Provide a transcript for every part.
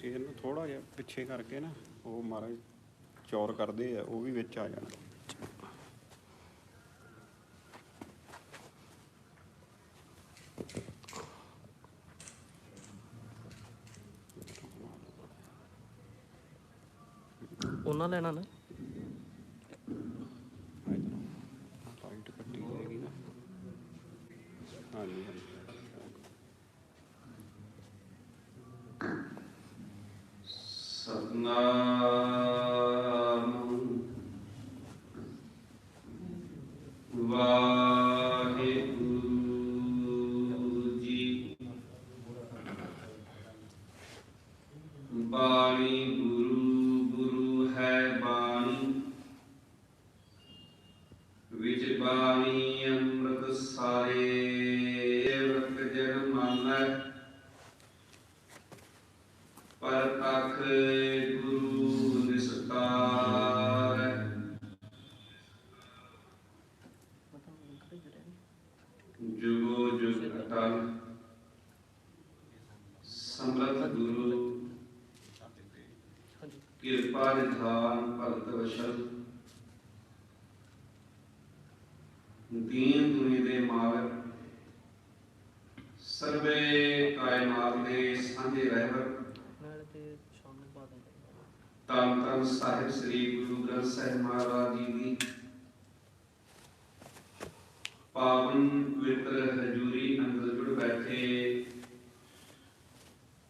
ਇਹਨੂੰ ਥੋੜਾ ਜਿਹਾ ਪਿੱਛੇ ਕਰਕੇ ਨਾ ਉਹ ਮਹਾਰਾਜ ਚੌਰ ਕਰਦੇ ਆ, ਉਹ ਵੀ ਵਿੱਚ ਆ ਜਾਣਾ। ਉਹਨਾਂ ਲੈਣਾ ਨਾ ਲਾਈਟ ਕੱਟੀ ਜਾਏਗੀ ਨਾ। ਹਾਂਜੀ ਹਾਂਜੀ ਸਤਨਾਮ ਵਾਹਿਗੁਰੂ ਜੀ। ਬਾਣੀ ਗੁਰੂ ਗੁਰੂ ਹੈ ਬਾਣੀ, ਵਿੱਚ ਬਾਣੀ ਅੰਮ੍ਰਿਤ ਸਾਰੇ। ਅੰਮ੍ਰਿਤ ਜਨ ਮਾਨੈ ਪਰਤਖ ਗੁਰੂ ਨਿਸਤਾਰ। ਜੁਗੋ ਜੁਗ ਅਟਲ ਸਮਰਥ ਗੁਰੂ, ਕਿਰਪਾ ਨਿਧਾਨ ਭਗਤ ਵਸ਼ਲ। ਦੀਨ ਦੁਨੀ ਦੇ ਮਾਲਕ, ਸਰਵੇ ਕਾਇਨਾਤ ਦੇ ਸਾਂਝੇ ਰਹਿਬਰ, ਧੰਨ ਧੰਨ ਸਾਹਿਬ ਸ੍ਰੀ ਗੁਰੂ ਗ੍ਰੰਥ ਸਾਹਿਬ ਮਹਾਰਾਜ ਜੀ ਦੀ ਪਾਵਨ ਪਵਿੱਤਰ ਹਜ਼ੂਰੀ ਅੰਦਰ ਜੁੜ ਬੈਠੇ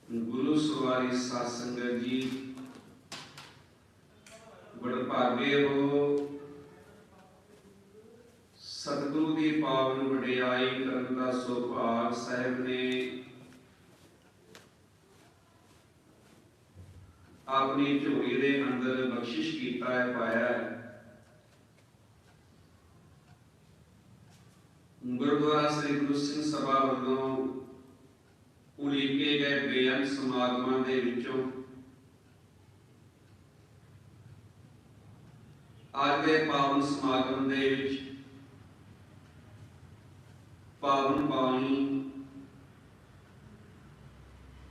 ਗੁਰੂ ਸਵਾਰੀ ਸਾਧ ਸੰਗਤ ਜੀ, ਵਡਭਾਗੇ ਹੋ। ਸਤਿਗੁਰੂ ਦੀ ਪਾਵਨ ਵਡਿਆਈ ਕਰਨ ਦਾ ਸੁਭਾਗ ਸਾਹਿਬ ਨੇ ਆਪਣੀ ਝੋਲੀ ਦੇ ਅੰਦਰ ਬਖਸ਼ਿਸ਼ ਕੀਤਾ ਹੈ, ਪਾਇਆ ਹੈ। ਗੁਰਦੁਆਰਾ ਸ੍ਰੀ ਗੁਰੂ ਸਿੰਘ ਸਭਾ ਵੱਲੋਂ ਉਲੀਕੇ ਗਏ ਬੇਅੰਤ ਸਮਾਗਮਾਂ ਦੇ ਵਿੱਚੋਂ ਅੱਜ ਦੇ ਪਾਵਨ ਸਮਾਗਮ ਦੇ ਵਿੱਚ ਪਾਵਨ ਬਾਣੀ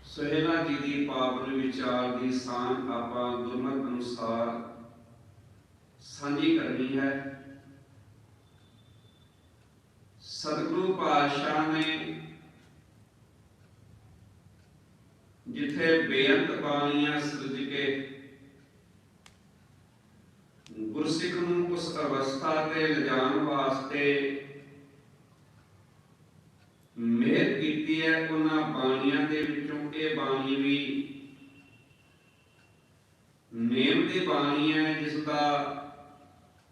ਸੋਹਿਲਾ ਜੀ ਦੀ ਪਾਵਨ ਵਿਚਾਰ ਦੀ ਸਾਂਝ ਆਪਾਂ ਗੁਰਮਤਿ ਅਨੁਸਾਰ ਸਾਂਝੀ ਕਰਨੀ ਹੈ। ਸਤਿਗੁਰੂ ਪਾਤਸ਼ਾਹ ਨੇ ਜਿੱਥੇ ਬੇਅੰਤ ਬਾਣੀਆਂ ਸਿਰਜ ਕੇ ਗੁਰਸਿੱਖ ਨੂੰ ਉਸ ਅਵਸਥਾ ਤੇ ਲਿਜਾਣ ਵਾਸਤੇ ਮਿਹਰ ਕੀਤੀ ਹੈ, ਉਹਨਾਂ ਬਾਣੀਆਂ ਦੇ ਵਿੱਚੋਂ ਇਹ ਬਾਣੀ ਵੀ ਨੇਮ ਦੀ ਬਾਣੀ ਹੈ, ਜਿਸ ਦਾ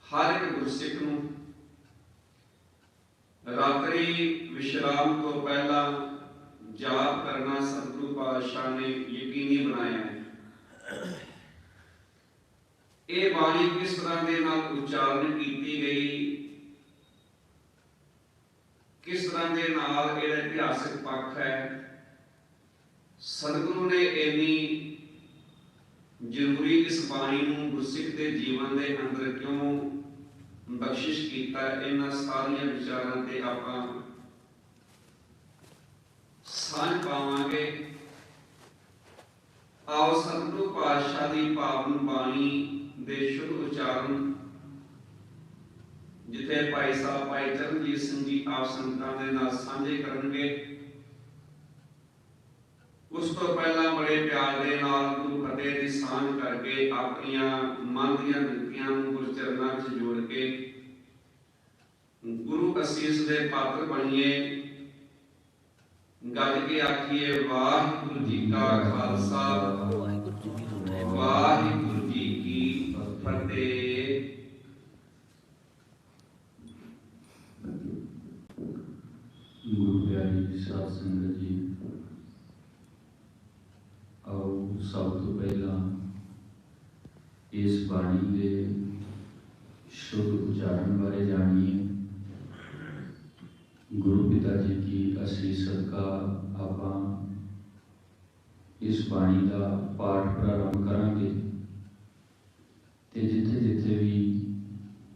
ਹਰ ਇੱਕ ਗੁਰਸਿੱਖ ਨੂੰ ਰਾਤਰੀ ਵਿਸ਼ਰਾਮ ਤੋਂ ਪਹਿਲਾਂ ਜਾਪ ਕਰਨਾ ਸਤਿਗੁਰੂ ਪਾਤਸ਼ਾਹ ਨੇ ਯਕੀਨੀ ਬਣਾਇਆ ਹੈ। ਇਹ ਬਾਣੀ ਕਿਸ ਤਰ੍ਹਾਂ ਦੇ ਨਾਲ ਉਚਾਰਨ ਕੀਤੀ ਗਈ, ਕਿਸ ਤਰ੍ਹਾਂ ਦੇ ਨਾਲ ਇਹਦਾ ਇਤਿਹਾਸਕ ਪੱਖ ਹੈ, ਸਤਿਗੁਰੂ ਨੇ ਇੰਨੀ ਜ਼ਰੂਰੀ ਇਸ ਬਾਣੀ ਨੂੰ ਗੁਰਸਿੱਖ ਦੇ ਜੀਵਨ ਦੇ ਅੰਦਰ ਕਿਉਂ ਬਖਸ਼ਿਸ਼ ਕੀਤਾ, ਇਹਨਾਂ ਸਾਰੀਆਂ ਵਿਚਾਰਾਂ ਤੇ ਆਪਾਂ ਸਾਂਝ ਪਾਵਾਂਗੇ। ਆਓ ਸਤਿਗੁਰੂ ਪਾਤਸ਼ਾਹ ਦੀ ਪਾਵਨ ਬਾਣੀ ਦੇ ਸ਼ੁੱਧ ਉਚਾਰਨ ਜਿੱਥੇ ਭਾਈ ਸਾਹਿਬ ਭਾਈ ਚਰਨਜੀਤ ਸਿੰਘ ਜੀ ਆਪ ਸੰਗਤਾਂ ਦੇ ਨਾਲ ਸਾਂਝੇ ਕਰਨਗੇ, ਉਸ ਤੋਂ ਪਹਿਲਾਂ ਬੜੇ ਪਿਆਰ ਦੇ ਨਾਲ ਗੁਰੂ ਫਤਿਹ ਦੀ ਸਾਂਝ ਕਰਕੇ ਆਪਣੀਆਂ ਮਨ ਦੀਆਂ ਬੇਨਤੀਆਂ ਨੂੰ ਗੁਰੂ ਚਰਨਾਂ ਵਿੱਚ ਜੋੜ ਕੇ ਗੁਰੂ ਅਸੀਸ ਦੇ ਪਾਤਰ ਬਣੀਏ। ਗੱਜ ਕੇ ਆਖੀਏ ਵਾਹਿਗੁਰੂ ਜੀ ਕਾ ਖਾਲਸਾ, ਵਾਹਿਗੁਰੂ ਜੀ ਕੀ ਫਤਿਹ। ਗੁਰੂ ਪਿਆਰੀ ਸਾਧ ਸੰਗਤ ਜੀ, ਆਓ ਸਭ ਤੋਂ ਪਹਿਲਾਂ ਇਸ ਬਾਣੀ ਦੇ ਸ਼ੁੱਧ ਉਚਾਰਨ ਬਾਰੇ ਜਾਣੀਏ। ਗੁਰੂ ਪਿਤਾ ਜੀ ਕੀ ਅਸੀਸ ਸਦਕਾ ਆਪਾਂ ਇਸ ਬਾਣੀ ਦਾ ਪਾਠ ਪ੍ਰਾਰੰਭ ਕਰਾਂਗੇ ਤੇ ਜਿੱਥੇ ਜਿੱਥੇ ਵੀ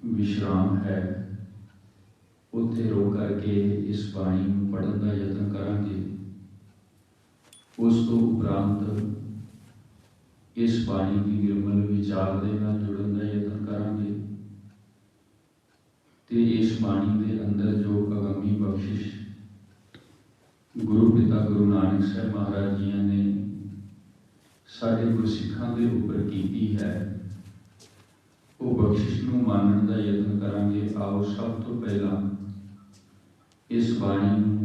ਵਿਸ਼ਰਾਮ ਹੈ ਉੱਥੇ ਰੋਕ ਕਰਕੇ ਇਸ ਬਾਣੀ ਨੂੰ ਪੜ੍ਹਨ ਦਾ ਯਤਨ ਕਰਾਂਗੇ। ਉਸ ਤੋਂ ਉਪਰੰਤ इस बाणी की निर्मल विचार दे नाल जुड़न दा यतन करांगे ते इस बाणी दे अंदर जो अगामी बख्शिश गुरु पिता गुरु नानक साहब महाराज जी ने साढ़े गुरसिखां दे उपर कीती है, वो बख्शिश नूं मानण दा यतन करांगे। आओ सब तो पहला इस बाणी नूं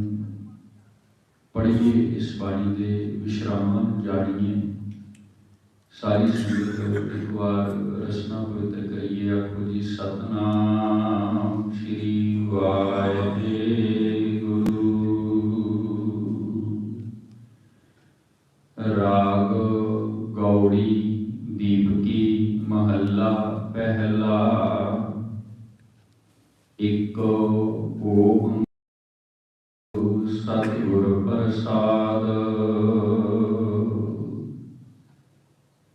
पढ़िए, इस बाणी दे विश्रामां नूं जाणीए। सारी संगत एक बार रचना पवित्र करिए। आखो जी सतनाम श्री वाहिगुरु। राग गौड़ी दीपकी महला पहला। एक ओम सतगुर प्रसाद।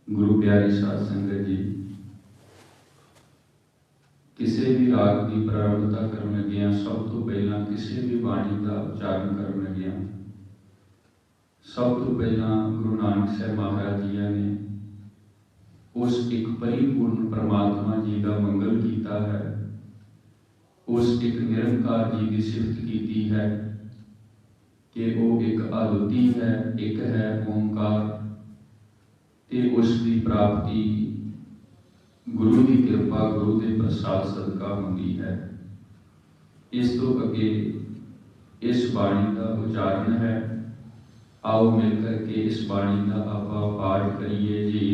गुरु प्यारी साध संगत जी, किसी भी राग की प्रारंभता करन लगिया सब तो पहला किसी भी बाणी का उच्चारण करन लगिया सब तो पहला गुरु नानक साहब महाराज जी ने उस एक परिपूर्ण परमात्मा जी का मंगल किया है, उस एक निरंकार जी की सिफत की है कि वो एक अद्विती है, एक है ओंकार। ते उसकी प्राप्ति गुरु की कृपा गुरु के प्रसाद सदका होती है। इस तो अगे इस बाणी का उच्चारण है। आओ मिलकर के इस बाणी का आपा पाठ करिए जी।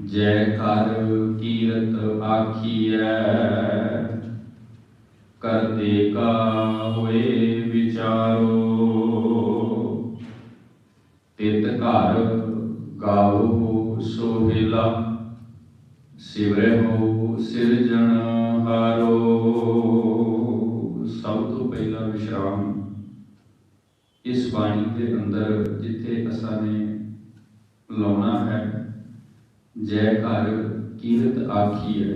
जय कर कीरत आखिए कर देगा होए विचारो। तित घर गाओ सोहिला सिवरहो सिरजनहारो। सब तो पहला विश्राम इस बाणी के अंदर जिथे असा ने लाना है। जय घर कीरत आखी है,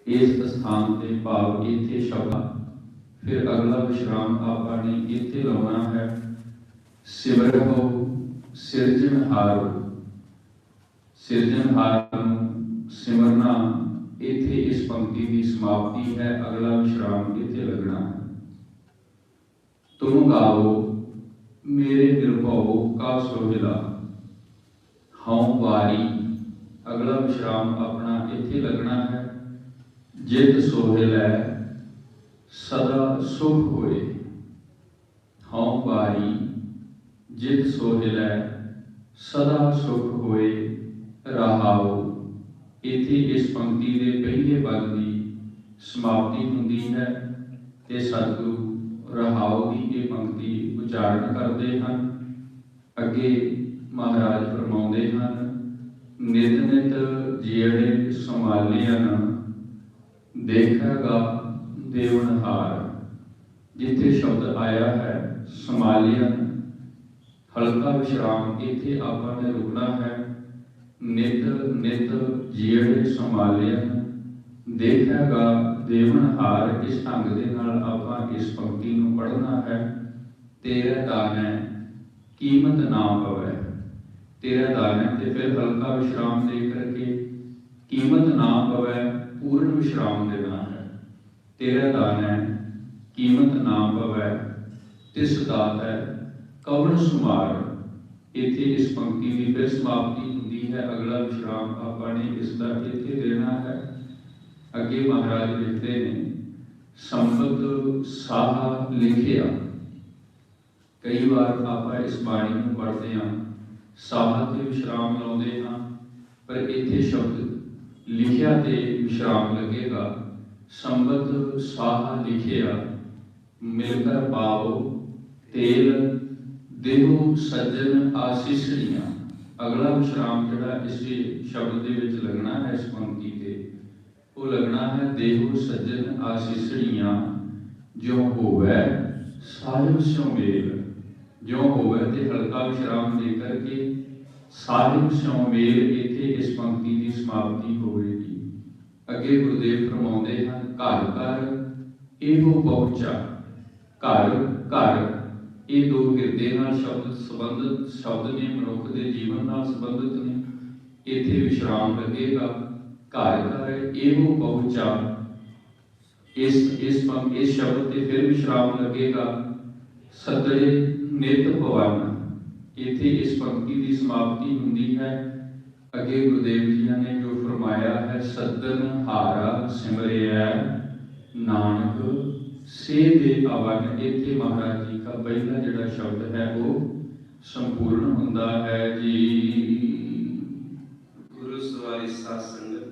इस स्थान के भाव इथे शब्द। फिर अगला विश्राम आपने इथे लाना है। सिवरहो सिरजनहारो, सिरजनहार सिमरना इथे इस पंक्ति की समाप्ति है। अगला विश्राम इथे लगना है। तुम गाओ मेरे निर्भव का सोहिला हूं वारी। अगला विश्राम अपना इथे लगना है। जित सोहिल है सदा सुख होए। हूं वारी जित सोहिल है सदा सुख होए रहाओ। इथे इस पंक्ति के पहले पद की समाप्ति होंदी है ते सतगुरु रहाओ की ये पंक्ति उच्चारण करते हैं। अगे महाराज फरमाउंदे हैं नित नित जेड़े संभालियन देखेगा देवनहार। जिथे शब्द आया है संभालियन हल्का विश्राम इथे आपने रुकना है। नित नित जेड़े संभालियन देखेगा देवनहार। इस ढंग के नाल आपां इस पंक्ति नूं पढ़ना है। तेरा दान है कीमत ना पवे। तेरा दान है ते फिर हल्का विश्राम दे करके कीमत ना पवे पूर्ण विश्राम देना है। तेरा दान है कीमत ना पवे तिस दात है कवन सुमार। इथे इस पंक्ति की फिर समाप्ति होती है। अगला विश्राम आपने इसका इथे देना है। अगे महाराज लिखते हैं संबत साहा लिखिया। कई बार आप इस बाणी में पढ़ते हैं साहा ते विश्राम लाते हैं, पर इथे शब्द लिखिया ते विश्राम लगेगा। संबत साहा लिखिया मिलकर पाओ तेल देहो सज्जन आशीषियां। अगला विश्राम जड़ा इस शब्द के विच लगना है इस पंक्ति के वो लगना है देहो सज्जन आशीषियां जो होवे साहिब स्यों मेल। जो होवे ते हल्का विश्राम दे करके साहिब स्यों मेल इथे इस पंक्ति की समाप्ति होगी। अगे गुरुदेव फरमाउंदे हैं घर घर एहो पहुंचा। घर घर ਇਹ ਦੋ ਹਿਰਦੇ ਨਾਲ ਸੰਬੰਧਿਤ ਸ਼ਬਦ ਨੇ, ਮਨੁੱਖ ਦੇ ਜੀਵਨ ਨਾਲ ਸੰਬੰਧਿਤ ਨੇ। ਇੱਥੇ ਵਿਸ਼ਰਾਮ ਲੱਗੇਗਾ। ਘਰ ਘਰ ਇਹੋ ਪਹੁੰਚਾ, ਇਸ ਸ਼ਬਦ ਤੇ ਫਿਰ ਵਿਸ਼ਰਾਮ ਲੱਗੇਗਾ। ਸਤੜੇ ਨਿਤ ਭਵਨ, ਇੱਥੇ ਇਸ ਪੰਕਤੀ ਦੀ ਸਮਾਪਤੀ ਹੁੰਦੀ ਹੈ। ਅੱਗੇ ਗੁਰਦੇਵ ਜੀ ਨੇ ਜੋ ਫਰਮਾਇਆ ਹੈ, ਸੱਦਨ ਹਾਰਾ ਸਿਮਰਿਆ ਨਾਨਕ ਸੇ ਦੇ ਅਵਨ, ਇੱਥੇ ਮਹਾਰਾਜ ਜੀ ਦਾ ਪਹਿਲਾ ਜਿਹੜਾ ਸ਼ਬਦ ਹੈ ਉਹ ਸੰਪੂਰਨ ਹੁੰਦਾ ਹੈ ਜੀ। ਗੁਰੂ ਸਵਾਰੀ ਸਾਧ ਸੰਗਤ,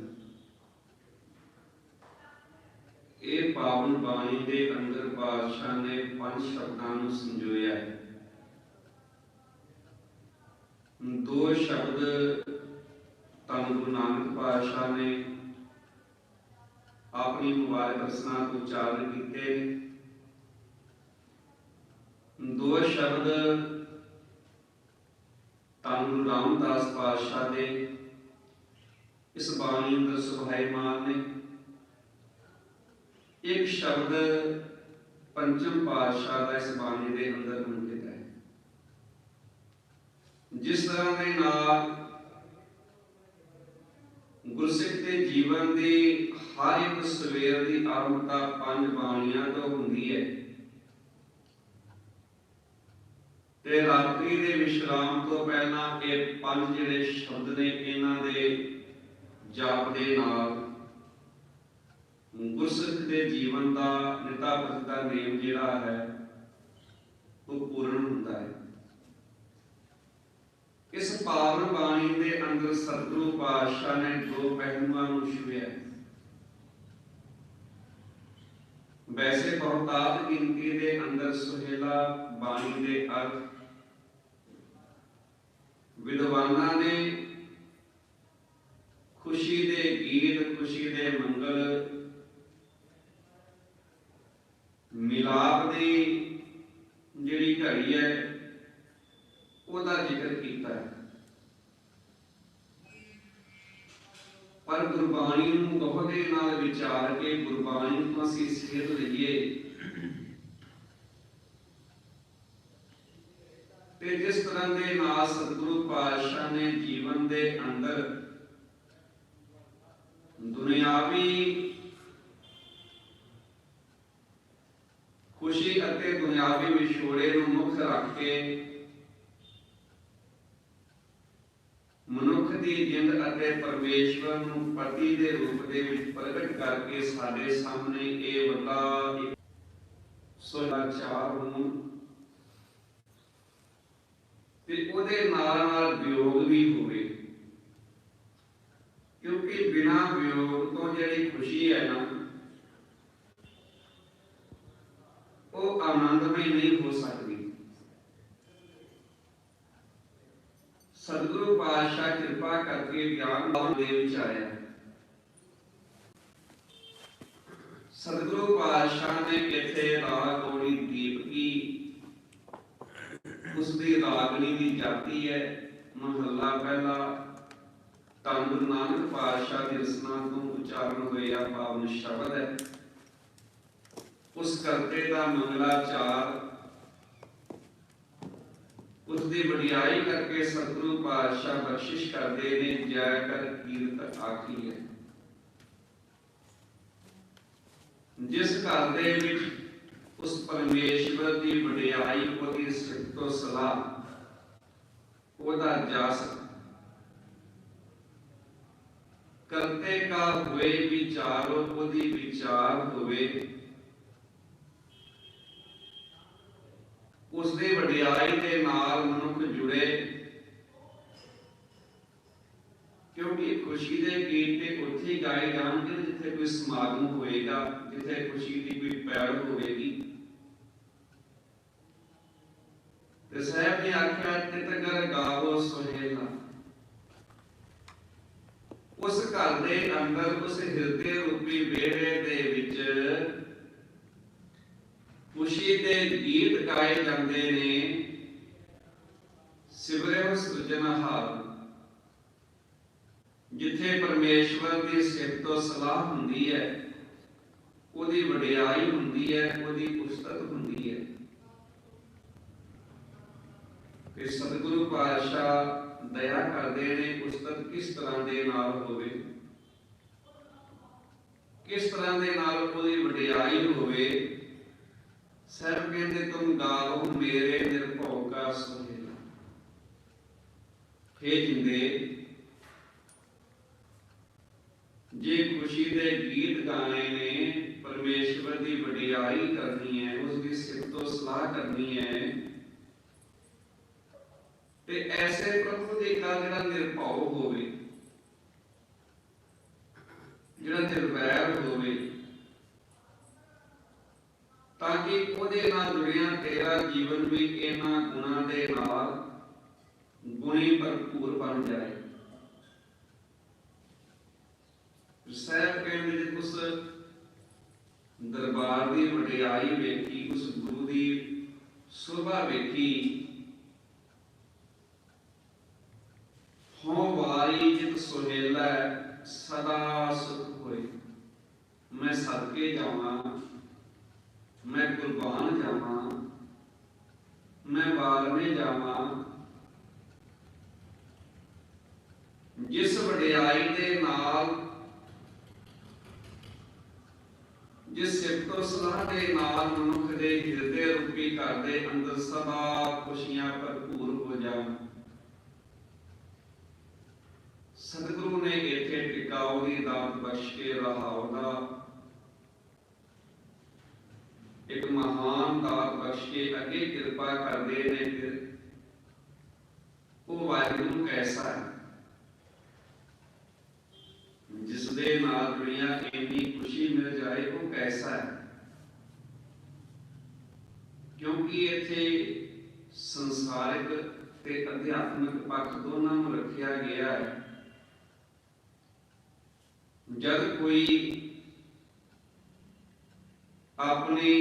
ਇਹ ਪਾਵਨ ਬਾਣੀ ਦੇ ਅੰਦਰ ਪਾਤਸ਼ਾਹ ਨੇ 5 ਸ਼ਬਦਾਂ ਨੂੰ ਸੰਜੋਇਆ ਹੈ। 2 ਸ਼ਬਦ ਧੰਨ ਗੁਰੂ ਨਾਨਕ ਪਾਤਸ਼ਾਹ ਨੇ ਆਪਣੀ ਮੁਬਾਰਕ ਰਸਨਾ ਤੋਂ ਉਚਾਰਨ ਕੀਤੇ। 2 ਸ਼ਬਦ ਧੰਨ ਗੁਰੂ ਰਾਮਦਾਸ ਪਾਤਸ਼ਾਹ ਦੇ ਇਸ ਬਾਣੀ ਅੰਦਰ ਸੁਭਾਇਮਾਨ ਨੇ। 1 ਸ਼ਬਦ ਪੰਚਮ ਪਾਤਸ਼ਾਹ ਦਾ ਇਸ ਬਾਣੀ ਦੇ ਅੰਦਰ ਅੰਕਿਤ ਹੈ। ਜਿਸ ਤਰ੍ਹਾਂ ਦੇ ਨਾਲ ਗੁਰਸਿੱਖ ਦੇ ਜੀਵਨ ਦੀ ਹਰ ਇੱਕ ਸਵੇਰ ਦੀ ਆਰੰਭਤਾ 5 ਬਾਣੀਆਂ ਤੋਂ ਹੁੰਦੀ ਹੈ, ਤੇ ਰਾਤਰੀ ਦੇ ਵਿਸ਼ਰਾਮ ਤੋਂ ਪਹਿਲਾਂ ਇਹ 5 ਜਿਹੜੇ ਸ਼ਬਦ ਨੇ, ਇਹਨਾਂ ਦੇ ਜਾਪ ਦੇ ਨਾਲ ਗੁਰਸਿੱਖ ਦੇ ਜੀਵਨ ਦਾ ਨਿਤਾ ਪ੍ਰਤੀ ਦਾ ਨੇਮ ਜਿਹੜਾ ਹੈ ਉਹ ਪੂਰਨ ਹੁੰਦਾ ਹੈ। ਇਸ ਪਾਵਨ ਬਾਣੀ ਦੇ ਅੰਦਰ ਸਤਿਗੁਰੂ ਪਾਤਸ਼ਾਹ ਨੇ 2 ਪਹਿਲੂਆਂ ਨੂੰ ਛੁਹਿਆ। ਵੈਸੇ ਬਹੁਤਾਤ ਗਿਣਤੀ ਦੇ ਅੰਦਰ ਸੁਹੇਲਾ ਬਾਣੀ ਦੇ ਅਰਥ ਵਿਦਵਾਨਾਂ ਨੇ ਖੁਸ਼ੀ ਦੇ ਗੀਤ, ਖੁਸ਼ੀ ਦੇ ਮੰਗਲ, ਮਿਲਾਪ ਦੀ ਜਿਹੜੀ ਘੜੀ ਹੈ ਉਹਦਾ ਜ਼ਿਕਰ ਕੀਤਾ ਹੈ। ਪਰ ਗੁਰਬਾਣੀ ਨੂੰ ਗਹੁਰੇ ਨਾਲ ਵਿਚਾਰ ਕੇ ਗੁਰਬਾਣੀ ਤੋਂ ਅਸੀਂ ਸੇਧ ਲਈਏ ਤੇ ਜਿਸ ਤਰ੍ਹਾਂ ਦੇ ਨਾਲ ਸਤਿਗੁਰੂ ਪਾਤਸ਼ਾਹ ਨੇ ਜੀਵਨ ਦੇ ਅੰਦਰ ਦੁਨਿਆਵੀ ਖੁਸ਼ੀ ਅਤੇ ਦੁਨਿਆਵੀ ਵਿਛੋੜੇ ਨੂੰ ਮੁੱਖ ਰੱਖ ਕੇ ਮਨੁੱਖ ਦੀ ਜਿੰਦ ਅਤੇ ਪਰਮੇਸ਼ਵਰ ਨੂੰ ਪਤੀ ਦੇ ਰੂਪ ਦੇ ਵਿੱਚ ਪ੍ਰਗਟ ਕਰਕੇ ਸਾਡੇ ਸਾਹਮਣੇ ਇਹ ਵੱਡਾ ਸੋਚਾਰ ਹੋਣ ਤੇ ਉਹਦੇ ਨਾਲ ਨਾਲ ਵਿਯੋਗ ਵੀ ਹੋਵੇ, ਕਿਉਂਕਿ ਬਿਨਾਂ ਵਿਯੋਗ ਤੋਂ ਜਿਹੜੀ ਖੁਸ਼ੀ ਹੈ ਨਾ ਉਹ ਆਨੰਦਮਈ ਨਹੀਂ ਹੋ ਸਕਦੀ। ਸਤਿਗੁਰੂ ਪਾਤਸ਼ਾਹ ਕਿਰਪਾ ਕਰਕੇ ਗਿਆਨ ਦੇ ਵਿੱਚ ਆਇਆ। ਸਤਿਗੁਰੂ ਪਾਤਸ਼ਾਹ ਨੇ ਇੱਥੇ ਰਾਗ ਗੌੜੀ ਦੀਪਕੀ, ਉਸ ਦੀ ਰਾਗਣੀ ਦੀ ਜਾਤੀ ਹੈ। ਮਹੱਲਾ ਪਹਿਲਾ ਧੰਨ ਗੁਰੂ ਨਾਨਕ ਪਾਤਸ਼ਾਹ ਦੀ ਰਸਨਾ ਤੋਂ ਉਚਾਰਨ ਹੋਇਆ ਪਾਵਨ ਸ਼ਬਦ ਹੈ। ਉਸ ਕਰਤੇ ਦਾ ਮੰਗਲਾਚਾਰ, ਉਸ ਦੀ ਵਡਿਆਈ ਕਰਕੇ ਸਤਿਗੁਰੂ ਪਾਤਸ਼ਾਹ ਬਖਸ਼ਿਸ਼ ਕਰਦੇ ਨੇ, ਜੈ ਕਰ ਕੀਰਤ ਆਖੀ ਹੈ। ਜਿਸ ਘਰ ਦੇ ਵਿੱਚ ਉਸ ਪਰਮੇਸ਼ਵਰ ਦੀ ਵਡਿਆਈ, ਉਹਦੀ ਸਿਫਤੋ ਸਲਾਹ, ਉਹਦਾ ਜਸ ਕਰਤੇ ਕਾ ਹੋਏ ਵਿਚਾਰੋ, ਉਹਦੀ ਵਿਚਾਰ ਹੋਵੇ, ਉਸ ਦੇ ਵਡਿਆਈ ਦੇ ਨਾਲ ਮਨੁੱਖ ਜੁੜੇ। ਕਿਉਂਕਿ ਖੁਸ਼ੀ ਦੇ ਗੀਤ ਤੇ ਉੱਥੇ ਹੀ ਗਾਏ ਜਾਣਗੇ ਜਿੱਥੇ ਕੋਈ ਸਮਾਗਮ ਹੋਏਗਾ, ਜਿੱਥੇ ਖੁਸ਼ੀ ਦੀ ਕੋਈ ਪੈੜ ਹੋਵੇਗੀ। ਤੇ ਸਾਹਿਬ ਨੇ ਆਖਿਆ ਤਿਤਗਰ ਗਾਵੋ ਸੁਹੇਲਾ। ਉਸ ਘਰ ਦੇ ਅੰਦਰ, ਉਸ ਹਿਰਦੇ ਰੂਪੀ ਵਿਹੜੇ ਦੇ ਵਿੱਚ ਖੁਸ਼ੀ ਦੇ ਗੀਤ ਗਾਏ ਜਾਂਦੇ ਨੇ। ਸਿਮਰਿਓ ਸਿਰਜਣਹਾਰ, ਜਿੱਥੇ ਪਰਮੇਸ਼ਵਰ ਦੀ ਸਿਫਤੋ ਸਲਾਹ ਹੁੰਦੀ ਹੈ, ਉਹਦੀ ਵਡਿਆਈ ਹੁੰਦੀ ਹੈ, ਉਹਦੀ ਉਸਤਤ ਹੁੰਦੀ ਹੈ। ਕਿ ਸਤਿਗੁਰੂ ਪਾਤਸ਼ਾਹ ਦਇਆ ਕਰਦੇ ਨੇ ਉਸਤਤ ਕਿਸ ਤਰ੍ਹਾਂ ਦੇ ਨਾਲ ਹੋਵੇ, ਕਿਸ ਤਰ੍ਹਾਂ ਦੇ ਨਾਲ ਉਹਦੀ ਵਡਿਆਈ ਹੋਵੇ। ਸਾਹਿਬ ਕਹਿੰਦੇ ਤੁਮ ਗਾਵੋ ਮੇਰੇ ਨਿਰਭਉ ਕਾ ਸੁਹੇਲਾ। ਹੇ ਜਿੰਦੇ, ਜੇ ਖੁਸ਼ੀ ਦੇ ਗੀਤ ਗਾਣੇ ਨੇ, ਪਰਮੇਸ਼ਵਰ ਦੀ ਵਡਿਆਈ ਕਰਨੀ ਹੈ, ਉਸ ਦੀ ਸਿਫਤੋ ਸਲਾਹ ਕਰਨੀ ਹੈ, ਤੇ ਐਸੇ ਪ੍ਰਭੂ ਦੇ ਨਾਲ ਜਿਹੜਾ ਨਿਰਭਉ ਹੋਵੇ, ਜਿਹੜਾ ਨਿਰਵੈਰ ਹੋਵੇ, ਤਾਂ ਕਿ ਉਹਦੇ ਨਾਲ ਜੁੜਿਆ ਤੇਰਾ ਜੀਵਨ ਵੀ ਇਹਨਾਂ ਗੁਣਾਂ ਦੇ ਨਾਲ ਗੁਣੀ ਭਰਪੂਰ ਬਣ ਜਾਏ। ਸਾਹਿਬ ਕਹਿੰਦੇ ਜੇ ਉਸ ਦਰਬਾਰ ਦੀ ਵਡਿਆਈ ਵੇਖੀ, ਉਸ ਗੁਰੂ ਦੀ ਸ਼ੋਭਾ ਵੇਖੀ, ਹੋ ਵਾਰੀ ਜਿਤ ਸੁਹੇਲਾ ਸਦਾ ਸੁਖ ਹੋਏ। ਮੈਂ ਸਦਕੇ ਜਾਵਾਂ, ਮੈਂ ਕੁਰਬਾਨ ਜਾਵਾਂ, ਮੈਂ ਵਾਰਨੇ ਜਾਵਾਂ, ਜਿਸ ਵਡਿਆਈ ਦੇ ਨਾਲ, ਜਿਸ ਸਿਫਤੋ ਸਲਾਹ ਦੇ ਨਾਲ ਮਨੁੱਖ ਦੇ ਹਿਰਦੇ ਰੂਪੀ ਘਰ ਦੇ ਅੰਦਰ ਸਦਾ ਖੁਸ਼ੀਆਂ ਭਰਪੂਰ ਹੋ ਜਾਣ। ਸਤਿਗੁਰੂ ਨੇ ਇੱਥੇ ਟਿਕਾਊ ਦੀ ਦਾਤ ਬਖਸ਼ ਕੇ ਰਹਾਉ ਦਾ ਇੱਕ ਮਹਾਨ ਦਾਤ ਬਖਸ਼ ਕੇ ਅੱਗੇ ਕਿਰਪਾ ਕਰਦੇ ਨੇ। ਫਿਰ ਉਹ ਵਾਹਿਗੁਰੂ ਕੈਸਾ ਹੈ ਜਿਸ ਦੇ ਨਾਲ ਦੁਨੀਆ ਇੰਨੀ ਖੁਸ਼ੀ ਮਿਲ ਜਾਏ, ਉਹ ਕੈਸਾ ਹੈ। ਕਿਉਂਕਿ ਇੱਥੇ ਸੰਸਾਰਿਕ ਤੇ ਅਧਿਆਤਮਿਕ ਪੱਖ ਦੋਨਾਂ ਨੂੰ ਰੱਖਿਆ ਗਿਆ ਹੈ। ਜਦ ਕੋਈ ਆਪਣੀ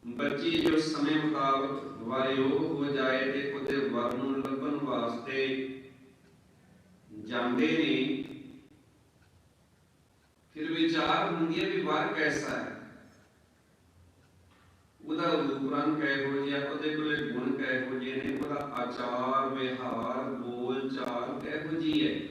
ਬੱਚੀ ਜੋ ਸਮੇਂ ਮੁਤਾਬਕ ਵਾਯੋਗ ਹੋ ਜਾਏ ਤੇ ਉਹਦੇ ਵਰ ਨੂੰ ਲੱਭਣ ਵਾਸਤੇ ਜਾਂਦੇ ਨੇ, ਫਿਰ ਵਿਚਾਰ ਹੁੰਦੀ ਹੈ ਵੀ ਵਰ ਕੈਸਾ ਹੈ, ਉਹਦਾ ਰੂਪ ਰੰਗ ਕਿਹੋ ਜਿਹਾ, ਉਹਦੇ ਕੋਲੇ ਗੁਣ ਕਿਹੋ ਜਿਹੇ ਨੇ, ਉਹਦਾ ਆਚਾਰ ਵਿਹਾਰ ਬੋਲ ਚਾਲ ਕਿਹੋ ਜਿਹੀ ਹੈ।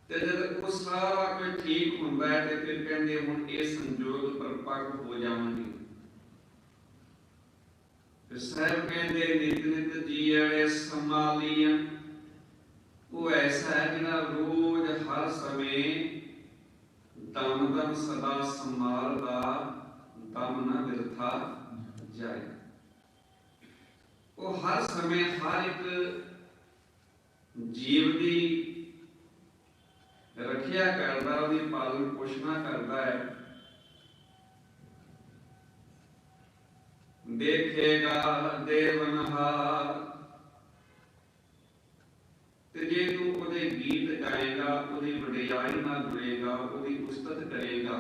ਤੇ ਜਦ ਉਹ ਸਾਰਾ ਕੋਈ ਠੀਕ ਹੁੰਦਾ ਹੈ ਤੇ ਫਿਰ ਕਹਿੰਦੇ ਹੁਣ ਇਹ ਸੰਜੋਗ ਪਰਪੱਕ ਹੋ ਜਾਣਗੇ। ਫਿਰ ਸਾਹਿਬ ਕਹਿੰਦੇ ਨਿਤ ਨਿਤ ਜੀਐ ਸੰਭਾਲੀਆਂ। ਉਹ ਐਸਾ ਹੈ ਜਿਹੜਾ ਰੋਜ਼ ਹਰ ਸਮੇਂ ਦਮ ਦਮ ਸਦਾ ਸੰਭਾਲਦਾ, ਦਮ ਨਾ ਬਿਰਥਾ ਜਾਏ। ਉਹ ਹਰ ਸਮੇਂ ਹਰ ਇੱਕ ਜੀਵ ਦੀ ਰੱਖਿਆ ਕਰਦਾ, ਉਹਦੀ ਪਾਲਣ ਪੋਸ਼ਣਾ ਕਰਦਾ ਹੈ। ਦੇਖੇਗਾ ਦੇਵਨਹਾਰ, ਤੇ ਜੇ ਤੂੰ ਉਹਦੇ ਗੀਤ ਗਾਏਗਾ, ਉਹਦੀ ਵਡਿਆਈ ਨਾਲ ਜੁੜੇਗਾ, ਉਹਦੀ ਉਸਤਤ ਕਰੇਗਾ,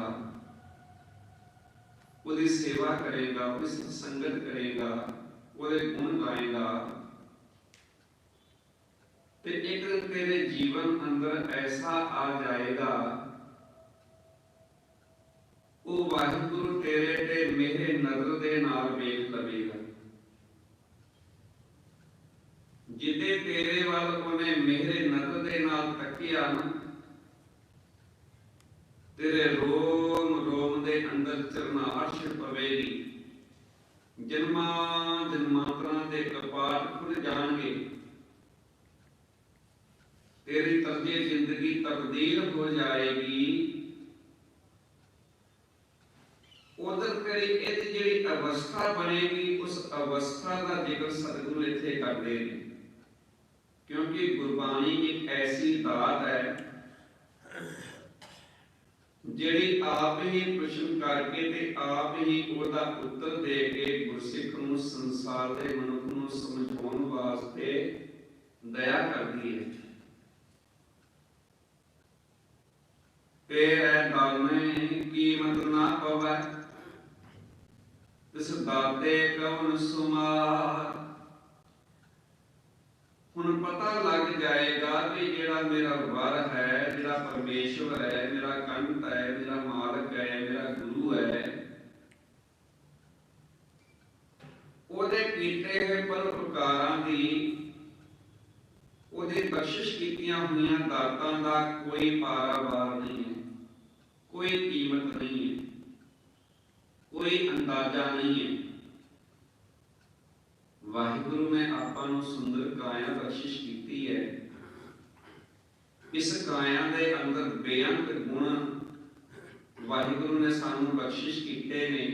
ਉਹਦੀ ਸੇਵਾ ਕਰੇਗਾ, ਉਹਦੀ ਸੰਗਤ ਕਰੇਗਾ, ਉਹਦੇ ਗੁਣ ਗਾਏਗਾ, ਤੇ ਇੱਕ ਦਿਨ ਤੇਰੇ ਜੀਵਨ ਅੰਦਰ ਐਸਾ ਆ ਜਾਏਗਾ, ਉਹ ਵਾਹਿਗੁਰੂ ਤੇਰੇ ਤੇ ਮੇਰੇ ਨਜ਼ਰ ਦੇ ਨਾਲ ਵੇਖ ਲਵੇਗਾ। ਜਿੱਦੇ ਤੇਰੇ ਵੱਲ ਉਹਨੇ ਮੇਰੇ ਨਜ਼ਰ ਦੇ ਨਾਲ ਤੱਕਿਆ ਨਾ, ਤੇਰੇ ਰੋਮ ਰੋਮ ਦੇ ਅੰਦਰ ਚਰਨਾਹਟ ਪਵੇਗੀ। ਜਨਮਾਂ ਜਨਮਾਂਤਰਾਂ ਦੇ ਕਪਾਟ ਖੁੱਲ ਜਾਣਗੇ। तेरी तरजे जिंदगी तब्दील हो जाएगी। उधर तेरी इस जी अवस्था बनेगी, उस अवस्था का जिक्र सतगुरु इत्थे करते हैं, क्योंकि गुरबाणी एक ऐसी दात है जिहड़ी आप ही प्रश्न करके ते आप ही उसका उत्तर दे के गुरसिख नूं संसार दे मनुख नूं समझाउण वास्ते दया करती है। तेरे दाने कीमत ना पवै, तिस दाते कौन सुमार। हुण पता लग जाएगा कि जेड़ा मेरा वर है, जेड़ा परमेश्वर है, मेरा कंठ है, मेरा मालक है, मेरा गुरु है, ਉਹਦੇ ਕੀਤੇ ਹੋਏ ਪਰਉਪਕਾਰਾਂ ਦੀ, ਉਹਦੀ ਬਖਸ਼ਿਸ਼ ਕੀਤੀਆਂ ਹੋਈਆਂ ਦਾਤਾਂ ਦਾ ਕੋਈ ਪਾਰਾਵਾਰ ਨਹੀਂ ਹੈ, ਕੋਈ ਕੀਮਤ ਨਹੀਂ ਹੈ, ਕੋਈ ਅੰਦਾਜ਼ਾ ਨਹੀਂ ਹੈ। ਵਾਹਿਗੁਰੂ ਨੇ ਆਪਾਂ ਨੂੰ ਸੁੰਦਰ ਕਾਇਆ ਬਖਸ਼ਿਸ਼ ਕੀਤੀ ਹੈ। ਇਸ ਕਾਇਆ ਦੇ ਅੰਦਰ ਬੇਅੰਤ ਗੁਣ ਵਾਹਿਗੁਰੂ ਨੇ ਸਾਨੂੰ ਬਖਸ਼ਿਸ਼ ਕੀਤੇ ਨੇ।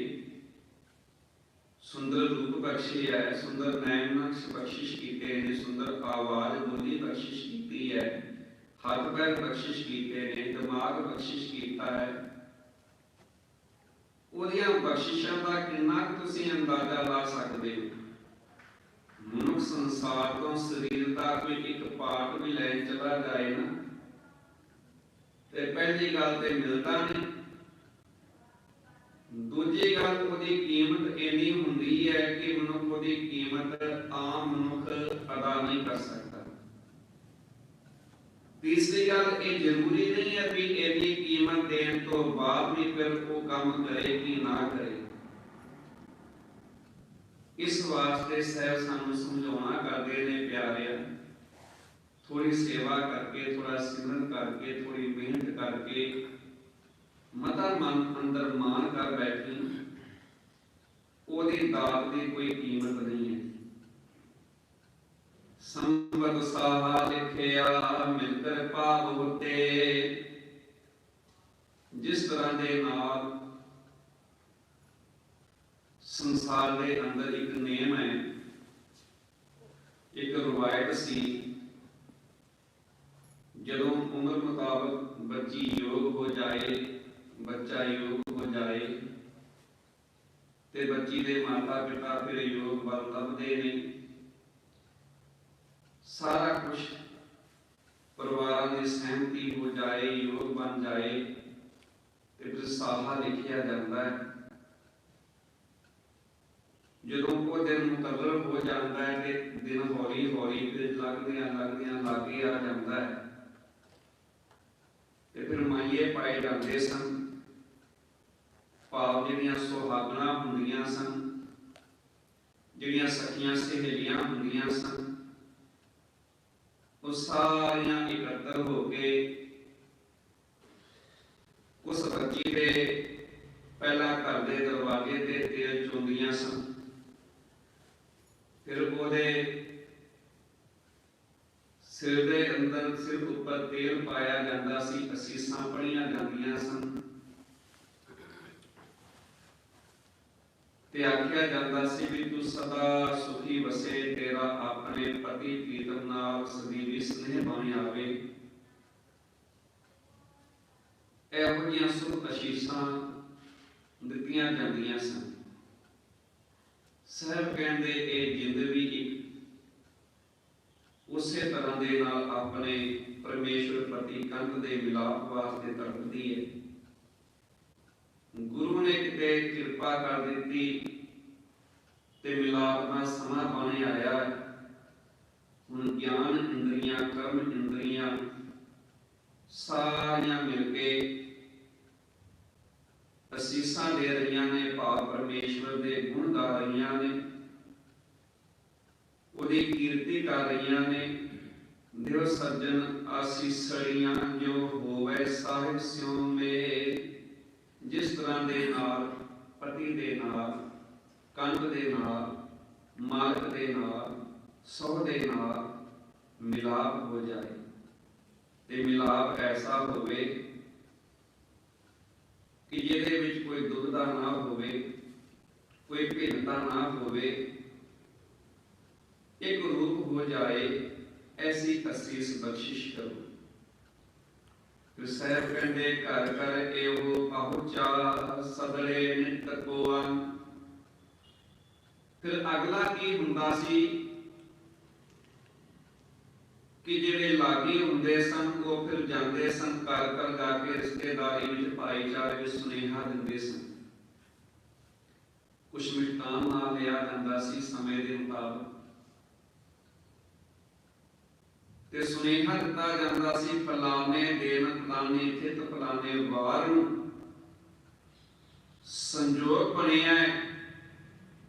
ਸੁੰਦਰ ਰੂਪ ਬਖਸ਼ੇ ਹੈ, ਸੁੰਦਰ ਨੈਣ ਨਕਸ਼ ਬਖਸ਼ਿਸ਼ ਕੀਤੇ ਨੇ, ਸੁੰਦਰ ਆਵਾਜ਼ ਬੋਲੀ ਬਖਸ਼ਿਸ਼ ਕੀਤੀ ਹੈ, ਹੱਥ ਪੈਰ ਬਖਸ਼ਿਸ਼ ਕੀਤੇ ਨੇ, ਦਿਮਾਗ ਬਖਸ਼ਿਸ਼ ਕੀਤਾ ਹੈ। ਉਹਦੀਆਂ ਬਖਸ਼ਿਸ਼ਾਂ ਦਾ ਕਿੰਨਾ ਕੁ ਤੁਸੀਂ ਅੰਦਾਜ਼ਾ ਲਾ ਸਕਦੇ ਹੋ? ਮਨੁੱਖ ਸੰਸਾਰ ਤੋਂ ਸਰੀਰ ਦਾ ਕੋਈ ਇੱਕ ਪਾਰਟ ਵੀ ਲੈ ਚਲਾ ਜਾਏ ਨਾ, ਤੇ ਪਹਿਲੀ ਗੱਲ ਤੇ ਮਿਲਦਾ ਨਹੀਂ, ਦੂਜੀ ਗੱਲ ਉਹਦੀ ਕੀਮਤ ਇੰਨੀ ਹੁੰਦੀ ਹੈ ਕਿ ਮਨੁੱਖ ਉਹਦੀ ਕੀਮਤ ਆਮ ਮਨੁੱਖ ਅਦਾ ਨਹੀਂ ਕਰ ਸਕਦਾ। ਤੀਸਰੀ ਗੱਲ, ਇਹ ਜ਼ਰੂਰੀ ਨਹੀਂ ਹੈ ਵੀ ਇਹਦੀ ਕੀਮਤ ਦੇਣ ਤੋਂ ਬਾਅਦ ਵੀ ਫਿਰ ਉਹ ਕੰਮ ਕਰੇ ਕਿ ਨਾ ਕਰੇ। ਇਸ ਵਾਸਤੇ ਸਾਹਿਬ ਸਾਨੂੰ ਸਮਝਾਉਣਾ ਕਰਦੇ ਨੇ ਪਿਆਰਿਆ, ਥੋੜੀ ਸੇਵਾ ਕਰਕੇ, ਥੋੜਾ ਸਿਮਰਨ ਕਰਕੇ, ਥੋੜੀ ਮਿਹਨਤ ਕਰਕੇ ਮਤਾ ਮਨ ਅੰਦਰ ਮਾਨ ਕਰ ਬੈਠੀ, ਉਹਦੀ ਦਾਤ ਦੀ ਕੋਈ ਕੀਮਤ ਨਹੀਂ ਹੈ। ਸੰਵਤ ਸਾਹਾ ਲਿਖਿਆ ਮਿਲਕਰ ਪਾਪ ਹੋਤੇ। ਜਿਸ ਤਰ੍ਹਾਂ ਦੇ ਨਾਲ ਸੰਸਾਰ ਦੇ ਅੰਦਰ ਇੱਕ ਨਿਯਮ ਹੈ, ਇੱਕ ਰਵਾਇਤ ਸੀ, ਜਦੋਂ ਉਮਰ ਮੁਤਾਬਕ ਬੱਚੀ ਯੋਗ ਹੋ ਜਾਏ, ਬੱਚਾ ਯੋਗ ਹੋ ਜਾਏ ਤੇ ਬੱਚੀ ਦੇ ਮਾਤਾ ਪਿਤਾ ਫਿਰ ਯੋਗ ਵੱਲ ਲੱਭਦੇ ਨੇ। ਸਾਰਾ ਕੁਝ ਪਰਿਵਾਰਾਂ ਦੀ ਸਹਿਮਤੀ ਹੋ ਜਾਏ, ਯੋਗ ਬਣ ਜਾਏ ਤੇ ਫਿਰ ਸਾਹਾ ਲਿਖਿਆ ਜਾਂਦਾ ਹੈ। ਜਦੋਂ ਉਹ ਦਿਨ ਮੁਕੱਰਰ ਹੋ ਜਾਂਦਾ ਹੈ ਤੇ ਦਿਨ ਹੌਲੀ ਹੌਲੀ ਫਿਰ ਲੱਗਦਿਆਂ ਲਾਗੇ ਆ ਜਾਂਦਾ ਹੈ ਤੇ ਫਿਰ ਮਾਈਏ ਪਾਏ ਜਾਂਦੇ ਸਨ। ਭਾਵ ਜਿਹੜੀਆਂ ਸੁਹਾਗਣਾ ਹੁੰਦੀਆਂ ਸਨ, ਜਿਹੜੀਆਂ ਸਖੀਆਂ ਸਹੇਲੀਆਂ ਹੁੰਦੀਆਂ ਸਨ, ਉਹ ਸਾਰੀਆਂ ਇਕੱਤਰ ਹੋ ਕੇ ਉਸ ਬੱਚੀ ਦੇ ਪਹਿਲਾਂ ਘਰ ਦੇ ਦਰਵਾਜ਼ੇ ਤੇ ਤੇਲ ਚੋਂਦੀਆਂ ਸਨ। ਫਿਰ ਉਹਦੇ ਸਿਰ ਦੇ ਅੰਦਰ, ਸਿਰ ਉੱਪਰ ਤੇਲ ਪਾਇਆ ਜਾਂਦਾ ਸੀ, ਅਸੀਸਾਂ ਪੜੀਆਂ ਜਾਂਦੀਆਂ ਸਨ ਤੇ ਆਖਿਆ ਜਾਂਦਾ ਸੀ ਵੀ ਤੂੰ ਸਦਾ ਸੁਖੀ ਵਸੇ, ਤੇਰਾ ਆਪਣੇ ਪਤੀ ਪ੍ਰੀਤਮ ਨਾਲ ਸਦੀਵੀ ਸਨੇਹ ਬਣ ਆਵੇ। ਇਹੋ ਜਿਹੀਆਂ ਸੁਖ ਅਸੀਸਾਂ ਦਿੱਤੀਆਂ ਜਾਂਦੀਆਂ ਸਨ। ਸਾਹਿਬ ਕਹਿੰਦੇ ਇਹ ਜਿੰਦ ਵੀ ਇੱਕ ਉਸੇ ਤਰ੍ਹਾਂ ਦੇ ਨਾਲ ਆਪਣੇ ਪਰਮੇਸ਼ਵਰ ਪ੍ਰਤੀ ਕੰਧ ਦੇ ਮਿਲਾਪ ਵਾਸਤੇ ਤੜਪਦੀ ਹੈ। ਗੁਰੂ ਨੇ ਕਿਤੇ ਕਿਰਪਾ ਕਰ ਦਿੱਤੀ ਤੇ ਮਿਲਾਪ ਦਾ ਸਮਾਂ ਬਣ ਆਇਆ। ਹੁਣ ਗਿਆਨ ਇੰਦਰੀਆਂ, ਕਰਮ ਇੰਦਰੀਆਂ ਸਾਰੀਆਂ ਮਿਲ ਕੇ ਅਸੀਸਾਂ ਦੇ ਰਹੀਆਂ ਨੇ, ਭਾਵ ਪਰਮੇਸ਼ਵਰ ਦੇ ਗੁਣ ਗਾ ਰਹੀਆਂ ਨੇ, ਉਹਦੀ ਕੀਰਤੀ ਕਰ ਰਹੀਆਂ ਨੇ। ਦਿਵ ਸੱਜਣ ਆਸੀਸੜੀਆਂ ਜੋ ਹੋਵੇ ਸਾਹਿਬ ਸਿਉ ਮੇ। ਜਿਸ ਤਰ੍ਹਾਂ ਦੇ ਨਾਲ ਪਤੀ ਦੇ ਨਾਲ, ਕੰਧ ਦੇ ਨਾਲ, ਮਾਲਕ ਦੇ ਨਾਲ, ਸਹੁੰ ਦੇ ਨਾਲ ਮਿਲਾਪ ਹੋ ਜਾਏ ਤੇ ਮਿਲਾਪ ਐਸਾ ਹੋਵੇ ਕਿ ਜਿਹਦੇ ਵਿੱਚ ਕੋਈ ਦੁਬਦਾ ਨਾ ਹੋਵੇ, ਕੋਈ ਭਿੰਨਤਾ ਨਾ ਹੋਵੇ, ਇੱਕ ਰੂਪ ਹੋ ਜਾਏ, ਐਸੀ ਅਸੀਸ ਬਖਸ਼ਿਸ਼ ਕਰੋ। ਫਿਰ ਸਾਹਿਬ ਕਹਿੰਦੇ ਘਰ ਘਰ ਇਹੋ ਪਹੁੰਚਾ ਸਦਲੇ ਨਿਤ ਕੋਆ। ਫਿਰ ਅਗਲਾ ਕੀ ਹੁੰਦਾ ਸੀ ਕਿ ਜਿਹੜੇ ਲਾਗੀ ਹੁੰਦੇ ਸਨ ਉਹ ਫਿਰ ਜਾਂਦੇ ਸਨ ਘਰ ਘਰ ਜਾ ਕੇ ਰਿਸ਼ਤੇਦਾਰੀ ਵਿੱਚ, ਭਾਈਚਾਰੇ ਵਿੱਚ ਸੁਨੇਹਾ ਦਿੰਦੇ ਸਨ। ਕੁਛ ਮਿਸ਼ਟਾਨ ਨਾਲ ਲਿਆ ਜਾਂਦਾ ਸੀ ਸਮੇਂ ਦੇ ਮੁਤਾਬਕ ਤੇ ਸੁਨੇਹਾ ਦਿੱਤਾ ਜਾਂਦਾ ਸੀ ਫਲਾਣੇ ਦਿਨ, ਫਲਾਣੇ ਤਿਥ, ਫਲਾਣੇ ਵਾਰ ਨੂੰ ਸੰਜੋਗ ਬਣਿਆ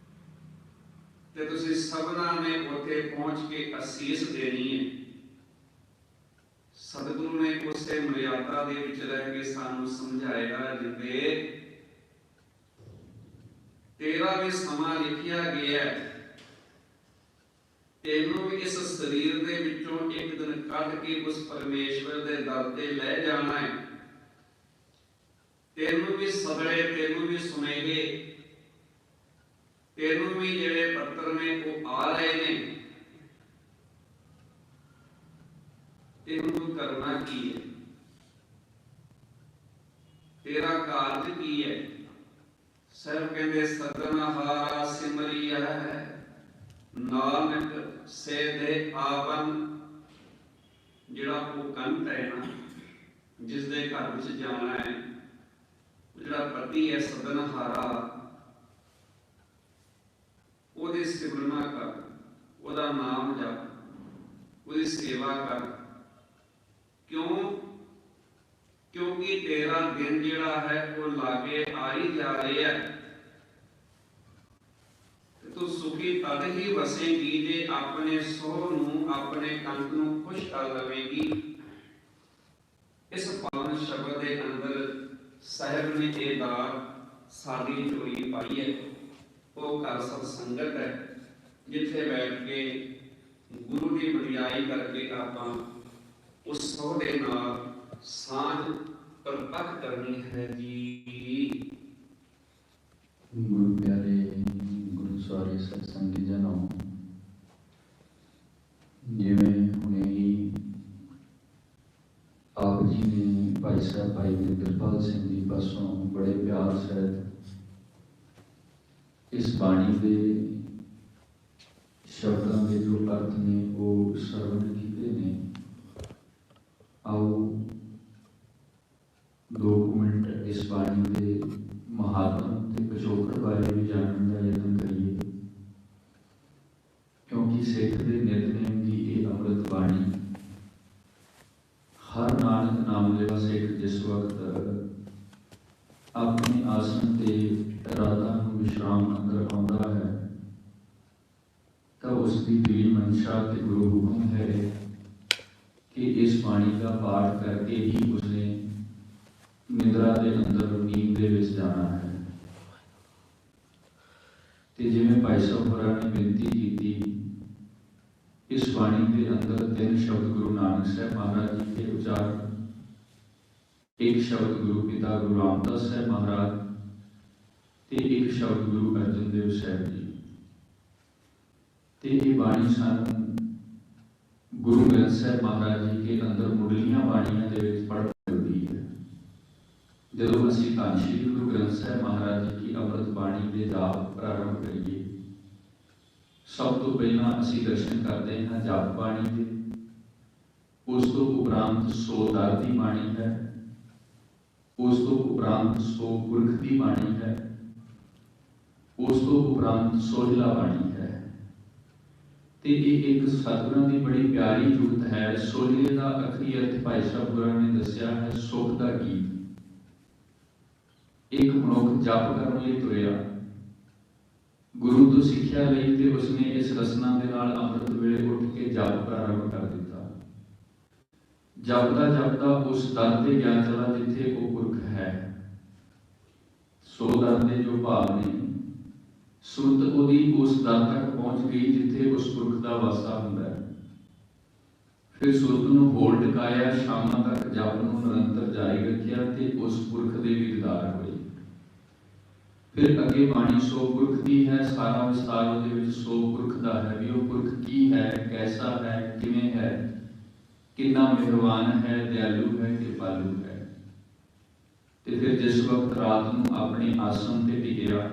ਤੇ ਤੁਸੀਂ ਸਭਨਾਂ ਨੇ ਉੱਥੇ ਪਹੁੰਚ ਕੇ ਅਸੀਸ ਦੇਣੀ ਹੈ। ਸਤਿਗੁਰੂ ਨੇ ਉਸੇ ਮਰਿਆਦਾ ਦੇ ਵਿੱਚ ਰਹਿ ਕੇ ਸਾਨੂੰ ਸਮਝਾਇਆ, ਜਿਵੇਂ ਤੇਰਾ ਵੀ ਸਮਾਂ ਲਿਖਿਆ ਗਿਆ ਹੈ, ਤੈਨੂੰ ਵੀ ਇਸ ਸਰੀਰ ਦੇ ਵਿੱਚੋਂ ਇੱਕ ਦਿਨ ਕੱਢ ਕੇ ਉਸ ਪਰਮੇਸ਼ਵਰ ਦੇ ਦਰ ਤੇ ਲੈ ਜਾਣਾ ਹੈ। ਤੈਨੂੰ ਵੀ ਸਬਰੇ, ਤੈਨੂੰ ਵੀ ਸੁਨੇਹੇ, ਤੈਨੂੰ ਵੀ ਜਿਹੜੇ ਪੱਤਰ ਨੇ ਉਹ ਆ ਰਹੇ ਨੇ। ਤੈਨੂੰ ਕਰਨਾ ਕੀ ਹੈ? ਤੇਰਾ ਕਾਰਜ ਕੀ ਹੈ? ਸਭ ਕਹਿੰਦੇ ਸਤਨਾਹਾਰਾ ਸਿਮਰਿਆ ਹੈ, ਨਾਨਕ ਸੇ ਦੇ ਆਵਨ। ਜਿਹੜਾ ਉਹ ਕੰਤ ਹੈ ਨਾ, ਜਿਸ ਦੇ ਘਰ ਵਿੱਚ ਜਾਣਾ ਹੈ, ਜਿਹੜਾ ਪਤੀ ਹੈ ਸਤਨਾਹਾਰਾ, ਉਹਦੀ ਸਿਮਰਨਾ ਕਰ, ਉਹਦਾ ਨਾਮ ਜਪ, ਉਹਦੀ ਸੇਵਾ ਕਰ। ਕਿਉਂ? ਕਿਉਂਕਿ ਤੇਰਾ ਦਿਨ ਜਿਹੜਾ ਹੈ ਉਹ ਲਾਗੇ ਆ ਹੀ ਜਾ ਰਿਹਾ ਹੈ। ਤੇ ਤੂੰ ਸੁਖੀ ਤਦ ਹੀ ਵਸੇਗੀ ਜੇ ਆਪਣੇ ਸੋਹ ਨੂੰ, ਆਪਣੇ ਕੰਤ ਨੂੰ ਖੁਸ਼ ਕਰ ਲਵੇਂਗੀ। ਇਸ ਪਾਵਨ ਸ਼ਬਦ ਦੇ ਅੰਦਰ ਸਾਹਿਬ ਨੇ ਇਹ ਦਾਤ ਸਾਡੀ ਝੋਲੀ ਪਾਈ ਹੈ। ਉਹ ਘਰ ਸਤ ਸੰਗਤ ਹੈ, ਜਿੱਥੇ ਬੈਠ ਕੇ ਗੁਰੂ ਦੀ ਵਡਿਆਈ ਕਰਕੇ ਆਪਾਂ ਉਸ ਸੋਹ ਦੇ ਨਾਲ ਸਾਂਝ ਪਰਪੱਕ ਕਰਨੀ ਹੈ ਜੀ। ਗੁਰੂ ਪਿਆਰੇ, ਗੁਰੂ ਸਾਰੇ ਸਤਸੰਗੀ ਜਨੋ, ਜਿਵੇਂ ਹੁਣੇ ਹੀ ਆਪ ਜੀ ਨੇ ਭਾਈ ਸਾਹਿਬ ਭਾਈ ਗੁਰਪਾਲ ਸਿੰਘ ਜੀ ਪਾਸੋਂ ਬੜੇ ਪਿਆਰ ਸਹਿਤ ਇਸ ਬਾਣੀ ਦੇ ਸ਼ਬਦਾਂ ਦੇ ਜੋ ਅਰਥ ਨੇ ਉਹ ਸਰਵਣ ਕੀਤੇ ਨੇ। ਆਓ 2 ਮਿੰਟ ਇਸ ਬਾਣੀ ਦੇ ਮਹਾਤਮ ਤੇ ਪਿਛੋਕੜ ਬਾਰੇ ਵੀ ਜਾਣਨ ਦਾ ਯਤਨ ਕਰੀਏ, ਕਿਉਂਕਿ ਸਿੱਖ ਦੇ ਨਿਤਨੇਮ ਦੀ ਇਹ ਅੰਮ੍ਰਿਤ ਬਾਣੀ ਹਰ ਨਾਨਕ ਨਾਮ ਲੈਵਾ ਸਿੱਖ ਜਿਸ ਵਕਤ ਆਪਣੇ ਆਸਣ ਤੇ ਰਾਤਾਂ ਨੂੰ ਵਿਸ਼ਰਾਮ ਅੰਦਰ ਆਉਂਦਾ ਹੈ ਤਾਂ ਉਸ ਦੀ ਦਿਲੀ ਮਨਸ਼ਾ ਤੇ ਗੁਰੂ ਹੁਕਮ ਹੈ ਕਿ ਇਸ ਬਾਣੀ ਦਾ ਪਾਠ ਕਰਕੇ ਹੀ ਉਸਨੇ ਨਿੰਦਰਾ ਦੇ ਅੰਦਰ ਨੀਂਦ ਦੇ ਵਿੱਚ ਜਾਣਾ ਹੈ। ਤੇ ਜਿਵੇਂ ਭਾਈ ਸਾਹਿਬ ਹੋਰਾਂ ਨੇ ਬੇਨਤੀ ਕੀਤੀ, ਇਸ ਬਾਣੀ ਦੇ ਅੰਦਰ 3 ਸ਼ਬਦ ਗੁਰੂ ਨਾਨਕ ਸਾਹਿਬ ਮਹਾਰਾਜ ਜੀ ਦੇ ਉਚਾਰਨ, 1 ਸ਼ਬਦ ਗੁਰੂ ਪਿਤਾ ਗੁਰੂ ਰਾਮਦਾਸ ਸਾਹਿਬ ਮਹਾਰਾਜ ਤੇ 1 ਸ਼ਬਦ ਗੁਰੂ ਅਰਜਨ ਦੇਵ ਸਾਹਿਬ ਜੀ। ਤੇ ਇਹ ਬਾਣੀ ਸਾਨੂੰ ਗੁਰੂ ਗ੍ਰੰਥ ਸਾਹਿਬ ਮਹਾਰਾਜ ਜੀ ਦੇ ਅੰਦਰ ਮੁੱਢਲੀਆਂ ਬਾਣੀਆਂ ਦੇ ਵਿੱਚ ਪੜ੍ਹਨ ਮਿਲਦੀ ਹੈ। ਜਦੋਂ ਅਸੀਂ ਧੰਨ ਸ਼੍ਰੀ ਗੁਰੂ ਗ੍ਰੰਥ ਸਾਹਿਬ ਮਹਾਰਾਜ ਜੀ ਦੀ ਅੰਮ੍ਰਿਤ ਬਾਣੀ ਦੇ ਜਾਪ ਪ੍ਰਾਰੰਭ ਕਰੀਏ, ਸਭ ਤੋਂ ਪਹਿਲਾਂ ਅਸੀਂ ਦਰਸ਼ਨ ਕਰਦੇ ਹਾਂ ਜਪ ਬਾਣੀ ਦੇ। ਉਸ ਤੋਂ ਉਪਰੰਤ 100 ਦਰ ਦੀ ਬਾਣੀ ਹੈ, ਉਸ ਤੋਂ ਉਪਰੰਤ 100 ਪੁਰਖ ਦੀ ਬਾਣੀ ਹੈ, ਉਸ ਤੋਂ ਉਪਰੰਤ ਸੋਹਿਲਾ ਬਾਣੀ ਹੈ। ਤੇ ਇਹ ਇੱਕ ਸਤਿਗੁਰਾਂ ਦੀ ਬੜੀ ਪਿਆਰੀ ਜੁਗਤ ਹੈ। ਸੋਹਿਲੇ ਦਾ ਅਖਰੀ ਅਰਥ ਭਾਈ ਸਾਹਿਬ ਹੋਰਾਂ ਨੇ ਦੱਸਿਆ ਹੈ ਸੁਖ ਦਾ ਗੀਤ। ਇੱਕ ਮਨੁੱਖ ਜਪ ਕਰਨ ਲਈ ਤੁਰਿਆ, ਗੁਰੂ ਤੋਂ ਸਿੱਖਿਆ ਲਈ ਤੇ ਉਸਨੇ ਇਸ ਰਸਨਾ ਦੇ ਨਾਲ ਅੰਮ੍ਰਿਤ ਵੇਲੇ ਉੱਠ ਕੇ ਜਪ ਪ੍ਰਾਰੰਭ ਕਰ ਦਿੱਤਾ। ਜਪਦਾ ਉਸ ਦਰ ਤੇ ਗਿਆ ਚਲਾ ਜਿੱਥੇ ਉਹ ਪੁਰਖ ਹੈ। 100 ਦਰ ਦੇ ਜੋ ਭਾਵ ਨੇ, ਸੁਰਤ ਉਹਦੀ ਉਸ ਦਰ ਤੱਕ ਪਹੁੰਚ ਗਈ ਜਿੱਥੇ ਉਸ ਪੁਰਖ ਦਾ ਵਾਸਾ ਹੁੰਦਾ ਹੈ। ਫਿਰ ਸੁਰਤ ਨੂੰ ਹੋਲ ਟਿਕਾਇਆ, ਸ਼ਾਮਾਂ ਤੱਕ ਜਪ ਨੂੰ ਨਿਰੰਤਰ ਜਾਰੀ ਰੱਖਿਆ ਤੇ ਉਸ ਪੁਰਖ ਦੇ ਵੀ ਦੀਦਾਰ ਹੋਏ। ਫਿਰ ਅੱਗੇ ਬਾਣੀ 100 ਪੁਰਖ ਦੀ ਹੈ, ਸਾਰਾ ਵਿਸਤਾਰ ਉਹਦੇ ਵਿੱਚ 100 ਪੁਰਖ ਦਾ ਹੈ ਵੀ ਉਹ ਪੁਰਖ ਕੀ ਹੈ, ਕੈਸਾ ਹੈ, ਕਿਵੇਂ ਹੈ, ਕਿੰਨਾ ਮਿਹਰਬਾਨ ਹੈ, ਦਿਆਲੂ ਹੈ, ਕਿਰਪਾਲੂ ਹੈ। ਤੇ ਫਿਰ ਜਿਸ ਵਕਤ ਰਾਤ ਨੂੰ ਆਪਣੇ ਆਸਣ ਤੇ ਟਿਕਿਆ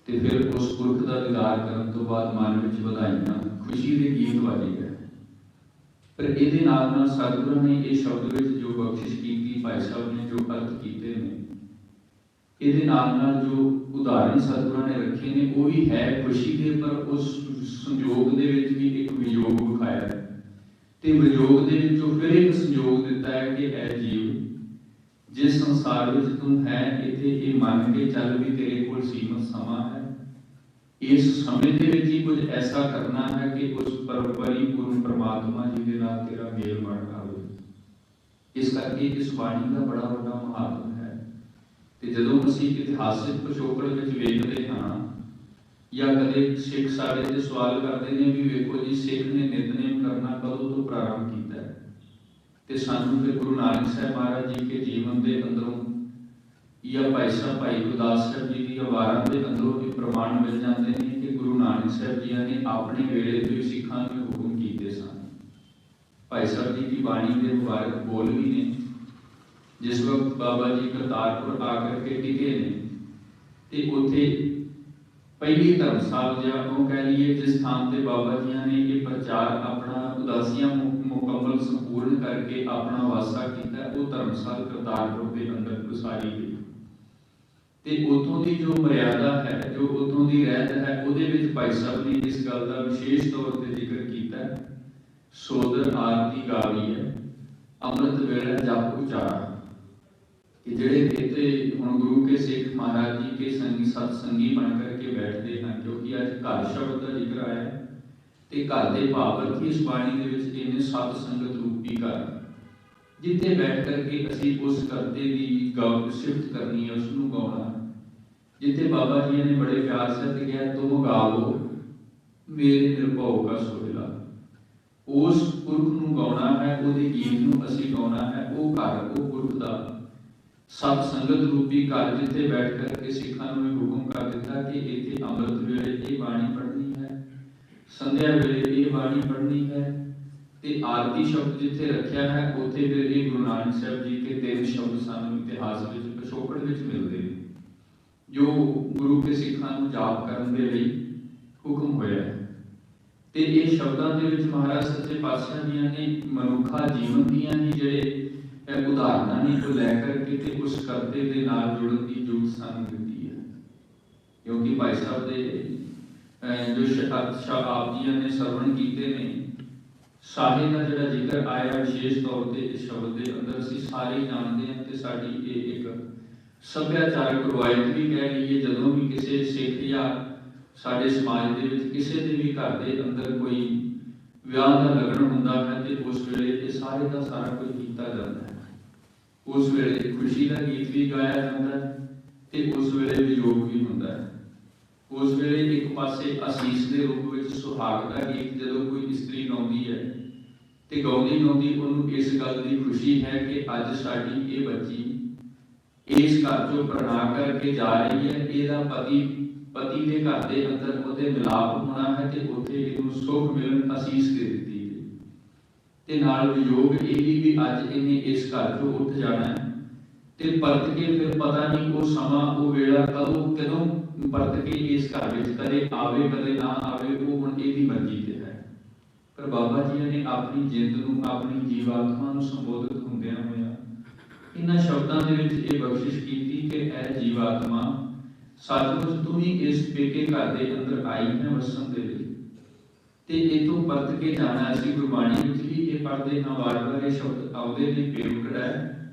ਤੇ ਫਿਰ ਉਸ ਪੁਰਖ ਦਾ ਦੀਦਾਰ ਕਰਨ ਤੋਂ ਬਾਅਦ ਮਨ ਵਿੱਚ ਵਧਾਈਆਂ, ਖੁਸ਼ੀ ਦੇ ਗੀਤ ਵਾਜੇ ਗਏ। ਪਰ ਇਹਦੇ ਨਾਲ ਸਤਿਗੁਰਾਂ ਨੇ ਇਹ ਸ਼ਬਦ ਵਿੱਚ ਜੋ ਬਖਸ਼ਿਸ਼ ਕੀਤੀ, ਭਾਈ ਸਾਹਿਬ ਨੇ ਜੋ ਅਰਥ ਕੀਤੇ ਨੇ, ਇਹਦੇ ਨਾਲ ਜੋ ਉਦਾਹਰਨ ਸਤਿਗੁਰਾਂ ਨੇ ਰੱਖੇ ਨੇ ਉਹ ਵੀ ਹੈ ਖੁਸ਼ੀ ਦੇ, ਪਰ ਉਸ ਸੰਯੋਗ ਦੇ ਵਿੱਚ ਵੀ ਇੱਕ ਵਿਯੋਗ ਵਿਖਾਇਆ ਹੈ। ਤੇ ਵਿਯੋਗ ਦੇ ਵਿੱਚੋਂ ਫਿਰ ਇੱਕ ਸੰਯੋਗ ਦਿੱਤਾ ਹੈ ਕਿ ਇਹ ਜੀਵ ਜਿਸ ਸੰਸਾਰ ਵਿੱਚ ਤੂੰ ਹੈ, ਇੱਥੇ ਇਹ ਮੰਨ ਕੇ ਚੱਲ ਵੀ ਤੇਰੇ ਕੋਲ ਸੀਮਤ ਸਮਾਂ ਹੈ। इस समय ਦੇ ਵਿੱਚ ਹੀ ਕੁਝ ਐਸਾ ਕਰਨਾ ਹੈ ਕਿ ਉਸ ਪਰਿਪੂਰਨ ਪਰਮਾਤਮਾ ਜੀ ਦੇ ਨਾਲ ਤੇਰਾ ਮੇਲ ਬਣ ਆਵੇ। ਇਸ ਕਰਕੇ ਇਸ ਬਾਣੀ ਦਾ ਬੜਾ ਵੱਡਾ ਮਹੱਤਵ ਹੈ। ਤੇ ਜਦੋਂ ਅਸੀਂ ਇਤਿਹਾਸਿਕ ਪਿਛੋਕੜ ਵਿੱਚ ਵੇਖਦੇ ਹਾਂ ਜਾਂ ਕਦੇ ਸਿੱਖ ਸਾਡੇ ਤੇ ਸਵਾਲ ਕਰਦੇ ਨੇ ਵੀ ਵੇਖੋ ਜੀ ਸਿੱਖ ਨੇ ਨਿਤਨੇਮ ਕਰਨਾ ਕਦੋਂ ਤੋਂ ਪ੍ਰਾਰੰਭ ਕੀਤਾ ਹੈ, ਤੇ ਸਾਨੂੰ ਫਿਰ ਗੁਰੂ ਨਾਨਕ ਸਾਹਿਬ ਮਹਾਰਾਜ ਜੀ ਕੇ ਜੀਵਨ ਦੇ ਅੰਦਰੋਂ ਜਾਂ ਭਾਈ ਸਾਹਿਬ ਭਾਈ ਗੁਰਦਾਸ ਸਾਹਿਬ ਜੀ ਦੀ ਵਾਰਾਂ ਦੇ ਅੰਦਰੋਂ ਇਹ ਪ੍ਰਮਾਣ ਮਿਲ ਜਾਂਦੇ ਨੇ ਕਿ ਗੁਰੂ ਨਾਨਕ ਸਾਹਿਬ ਜੀ ਨੇ ਆਪਣੇ ਵੇਲੇ ਤੋਂ ਹੀ ਸਿੱਖਾਂ ਨੂੰ ਹੁਕਮ ਕੀਤੇ ਸਨ। ਭਾਈ ਸਾਹਿਬ ਜੀ ਦੀ ਬਾਣੀ ਦੇ ਮੁਬਾਰਕ ਬੋਲ ਵੀ ਨੇ, ਜਿਸ ਵਕਤ ਬਾਬਾ ਜੀ ਕਰਤਾਰਪੁਰ ਆ ਕਰਕੇ ਟਿਕੇ ਨੇ ਤੇ ਉੱਥੇ ਪਹਿਲੀ ਧਰਮਸਾਲ ਜਾਂ ਉਹ ਕਹਿ ਲਈਏ ਜਿਸ ਥਾਂ ਤੇ ਬਾਬਾ ਜੀ ਨੇ ਇਹ ਪ੍ਰਚਾਰ ਆਪਣਾ ਉਦਾਸੀਆਂ ਮੁਕੰਮਲ ਸੰਪੂਰਨ ਕਰਕੇ ਆਪਣਾ ਵਾਸਾ ਕੀਤਾ, ਉਹ ਧਰਮਸਾਲ ਕਰਤਾਰਪੁਰ ਦੇ ਅੰਦਰ ਉਸਾਰੀ ਗਈ। ਤੇ ਉਥੋਂ ਦੀ ਜੋ ਮਰਿਆਦਾ ਹੈ, ਜੋ ਉਥੋਂ ਦੀ ਰਹਿਤ ਹੈ, ਉਹਦੇ ਵਿੱਚ ਭਾਈ ਸਾਹਿਬ ਨੇ ਇਸ ਗੱਲ ਦਾ ਵਿਸ਼ੇਸ਼ ਤੌਰ ਤੇ ਜ਼ਿਕਰ ਕੀਤਾ, ਸੋਦਰ ਆਰਤੀ ਗਾਵੀ ਹੈ, ਅੰਮ੍ਰਿਤ ਵੇਲੇ ਜਪ ਉਚਾਰਾ। कि ਜਿਹੜੇ ਇੱਥੇ ਹੁਣ ਗੁਰੂ ਕੇ ਸਿੱਖ ਮਹਾਰਾਜ ਜੀ ਕੇ ਸੰਗੀ ਸਤ ਸੰਗੀ ਬਣ ਕਰਕੇ ਬੈਠਦੇ ਹਨ, ਕਿਉਂਕਿ ਅੱਜ ਘਰ ਸ਼ਬਦ ਦਾ ਜ਼ਿਕਰ ਆਇਆ ਤੇ ਘਰ ਦੇ ਭਾਵ ਅਰਥੀ ਇਸ ਬਾਣੀ ਦੇ ਵਿੱਚ ਇਹਨੇ ਸਤ ਸੰਗਤ ਰੂਪੀ ਘਰ, ਜਿੱਥੇ ਬੈਠ ਕਰਕੇ ਅਸੀਂ ਉਸ ਕਰਤੇ ਦੀ ਗਾਉ ਸਿਫਤ ਕਰਨੀ ਹੈ, ਉਸ ਨੂੰ ਗਾਉਣਾ। ਜਿੱਥੇ ਬਾਬਾ ਜੀ ਨੇ ਬੜੇ ਪਿਆਰ ਸੇ ਕਿਹਾ ਤੁਮ ਗਾਵੋ ਮੇਰੇ ਨਿਰਭਉ ਕਾ ਸੋਹਿਲਾ, ਉਸ ਪੁਰਖ ਨੂੰ ਗਾਉਣਾ ਹੈ, ਉਹਦੇ ਗੀਤ ਨੂੰ ਅਸੀਂ ਗਾਉਣਾ ਹੈ। ਉਹ ਘਰ ਉਹ ਪੁਰਖ ਦਾ ਸਤ ਸੰਗਤ ਰੂਪੀ ਘਰ, ਜਿੱਥੇ ਬੈਠ ਕਰਕੇ ਸਿੱਖਾਂ ਨੂੰ ਇਹ ਹੁਕਮ ਕਰ ਦਿੱਤਾ ਕਿ ਇੱਥੇ ਅੰਮ੍ਰਿਤ ਵੇਲੇ ਇਹ ਬਾਣੀ ਪੜ੍ਹਨੀ ਹੈ, ਸੰਧਿਆ ਵੇਲੇ ਇਹ ਬਾਣੀ ਪੜ੍ਹਨੀ ਹੈ, ਤੇ ਆਰਤੀ ਸ਼ਬਦ ਜਿੱਥੇ ਰੱਖਿਆ ਹੈ ਉੱਥੇ ਫਿਰ ਇਹ ਗੁਰੂ ਨਾਨਕ ਸਾਹਿਬ ਜੀ ਕੇ 3 ਸ਼ਬਦ ਸਾਨੂੰ ਇਤਿਹਾਸ ਵਿੱਚ ਪਿਛੋਕੜ ਵਿੱਚ ਮਿਲਦੇ ਨੇ, ਜੋ ਗੁਰੂ ਕੇ ਸਿੱਖਾਂ ਨੂੰ ਜਾਪ ਕਰਨ ਦੇ ਲਈ ਹੁਕਮ ਹੋਇਆ ਹੈ। ਤੇ ਇਹ ਸ਼ਬਦਾਂ ਦੇ ਵਿੱਚ ਮਹਾਰਾਜ ਸੱਚੇ ਪਾਤਸ਼ਾਹ ਜੀ ਨੇ ਮਨੁੱਖਾ ਜੀਵਨ ਦੀਆਂ ਹੀ ਜਿਹੜੇ ਉਦਾਹਰਨਾਂ ਨੇ ਉਹ ਲੈ ਕਰਕੇ ਤੇ ਉਸ ਕਰਤੇ ਦੇ ਨਾਲ ਜੁੜਨ ਦੀ ਜੂਠ ਸਾਨੂੰ ਦਿੱਤੀ ਹੈ। ਕਿਉਂਕਿ ਭਾਈ ਸਾਹਿਬ ਦੇ ਜੋ ਸ਼ਬਦ ਆਪ ਜੀ ਨੇ ਸਰਵਣ ਕੀਤੇ ਨੇ, ਸਾਹੇ ਦਾ ਜਿਹੜਾ ਜ਼ਿਕਰ ਆਇਆ ਵਿਸ਼ੇਸ਼ ਤੌਰ ਤੇ ਇਸ ਸ਼ਬਦ ਦੇ ਅੰਦਰ ਅਸੀਂ ਸਾਰੇ ਜਾਣਦੇ ਹਾਂ, ਤੇ ਸਾਡੀ ਇਹ ਇੱਕ ਸੱਭਿਆਚਾਰਕ ਰਵਾਇਤ ਵੀ ਕਹਿ ਲਈਏ। ਜਦੋਂ ਵੀ ਕਿਸੇ ਸਿੱਖ ਜਾਂ ਸਾਡੇ ਸਮਾਜ ਦੇ ਵਿੱਚ ਕਿਸੇ ਦੇ ਵੀ ਘਰ ਦੇ ਅੰਦਰ ਕੋਈ ਵਿਆਹ ਦਾ ਲਗਨ ਹੁੰਦਾ ਹੈ ਤੇ ਉਸ ਵੇਲੇ ਇਹ ਸਾਰੇ ਦਾ ਸਾਰਾ ਕੁਝ ਕੀਤਾ ਜਾਂਦਾ ਹੈ। ਉਸ ਵੇਲੇ ਖੁਸ਼ੀ ਦਾ ਗੀਤ ਵੀ ਗਾਇਆ ਜਾਂਦਾ ਹੈ ਤੇ ਉਸ ਵੇਲੇ ਵਿਯੋਗ ਵੀ ਹੁੰਦਾ ਹੈ। ਉਸ ਵੇਲੇ ਇੱਕ ਪਾਸੇ ਅਸੀਸ ਦੇ ਰੂਪ ਵਿੱਚ ਸੁਹਾਗ ਦਾ ਗੀਤ ਜਦੋਂ ਕੋਈ ਇਸਤਰੀ ਗਾਉਂਦੀ ਹੈ ਤੇ ਗਾਉਂਦੀ ਉਹਨੂੰ ਇਸ ਗੱਲ ਦੀ ਖੁਸ਼ੀ ਹੈ ਕਿ ਅੱਜ ਸਾਡੀ ਇਹ ਬੱਚੀ ਇਸ ਘਰ ਚੋਂ ਪ੍ਰਣਾ ਕਰਕੇ ਜਾ ਰਹੀ ਹੈ, ਇਹਦਾ ਪਤੀ ਦੇ ਘਰ ਦੇ ਅੰਦਰ ਉਹਦੇ ਮਿਲਾਪ ਹੋਣਾ ਹੈ ਤੇ ਉੱਥੇ ਇਹਨੂੰ ਸੁੱਖ ਮਿਲਣ ਅਸੀਸ ਦੇ ਦਿੱਤੀ ਹੈ। ਤੇ ਨਾਲ ਵਿਯੋਗ ਇਹ ਵੀ ਅੱਜ ਇਹਨੇ ਇਸ ਘਰ ਤੋਂ ਉੱਠ ਜਾਣਾ ਹੈ ਤੇ ਪਰਤ ਕੇ ਫਿਰ ਪਤਾ ਨਹੀਂ ਉਹ ਸਮਾਂ ਉਹ ਵੇਲਾ ਕਦੋਂ ਪਰਤ ਕੇ ਇਸ ਘਰ ਵਿੱਚ ਕਦੇ ਆਵੇ ਕਦੇ ਨਾ ਆਵੇ, ਉਹ ਹੁਣ ਇਹਦੀ ਮਰਜ਼ੀ ਤੇ ਹੈ। ਪਰ ਬਾਬਾ ਜੀ ਨੇ ਆਪਣੀ ਜਿੰਦ ਨੂੰ ਆਪਣੀ ਜੀਵਾਤਮਾ ਨੂੰ ਸੰਬੋਧਿਤ ਹੁੰਦਿਆਂ ਹੋਇਆ ਇਹਨਾਂ ਸ਼ਬਦਾਂ ਦੇ ਵਿੱਚ ਇਹ ਬਖਸ਼ਿਸ਼ ਕੀਤੀ ਕਿ ਇਹ ਜੀਵਾਤਮਾ ਸੱਚਮੁੱਚ ਤੂੰ ਹੀ ਇਸ ਪੇਕੇ ਘਰ ਦੇ ਅੰਦਰ ਆਈ ਹੈ ਵਸਣ ਦੇ ਲਈ, ਤੇ ਇਥੋਂ ਪਰਤ ਕੇ ਜਾਣਾ। ਅਸੀਂ ਗੁਰਬਾਣੀ ਵਿੱਚ ਵੀ ਇਹ ਪੜ੍ਹਦੇ ਹਾਂ ਵਾਰ-ਵਾਰ ਇਹ ਸ਼ਬਦ ਆਉਂਦੇ ਨੇ, ਪੇਵਕੜ ਹੈ,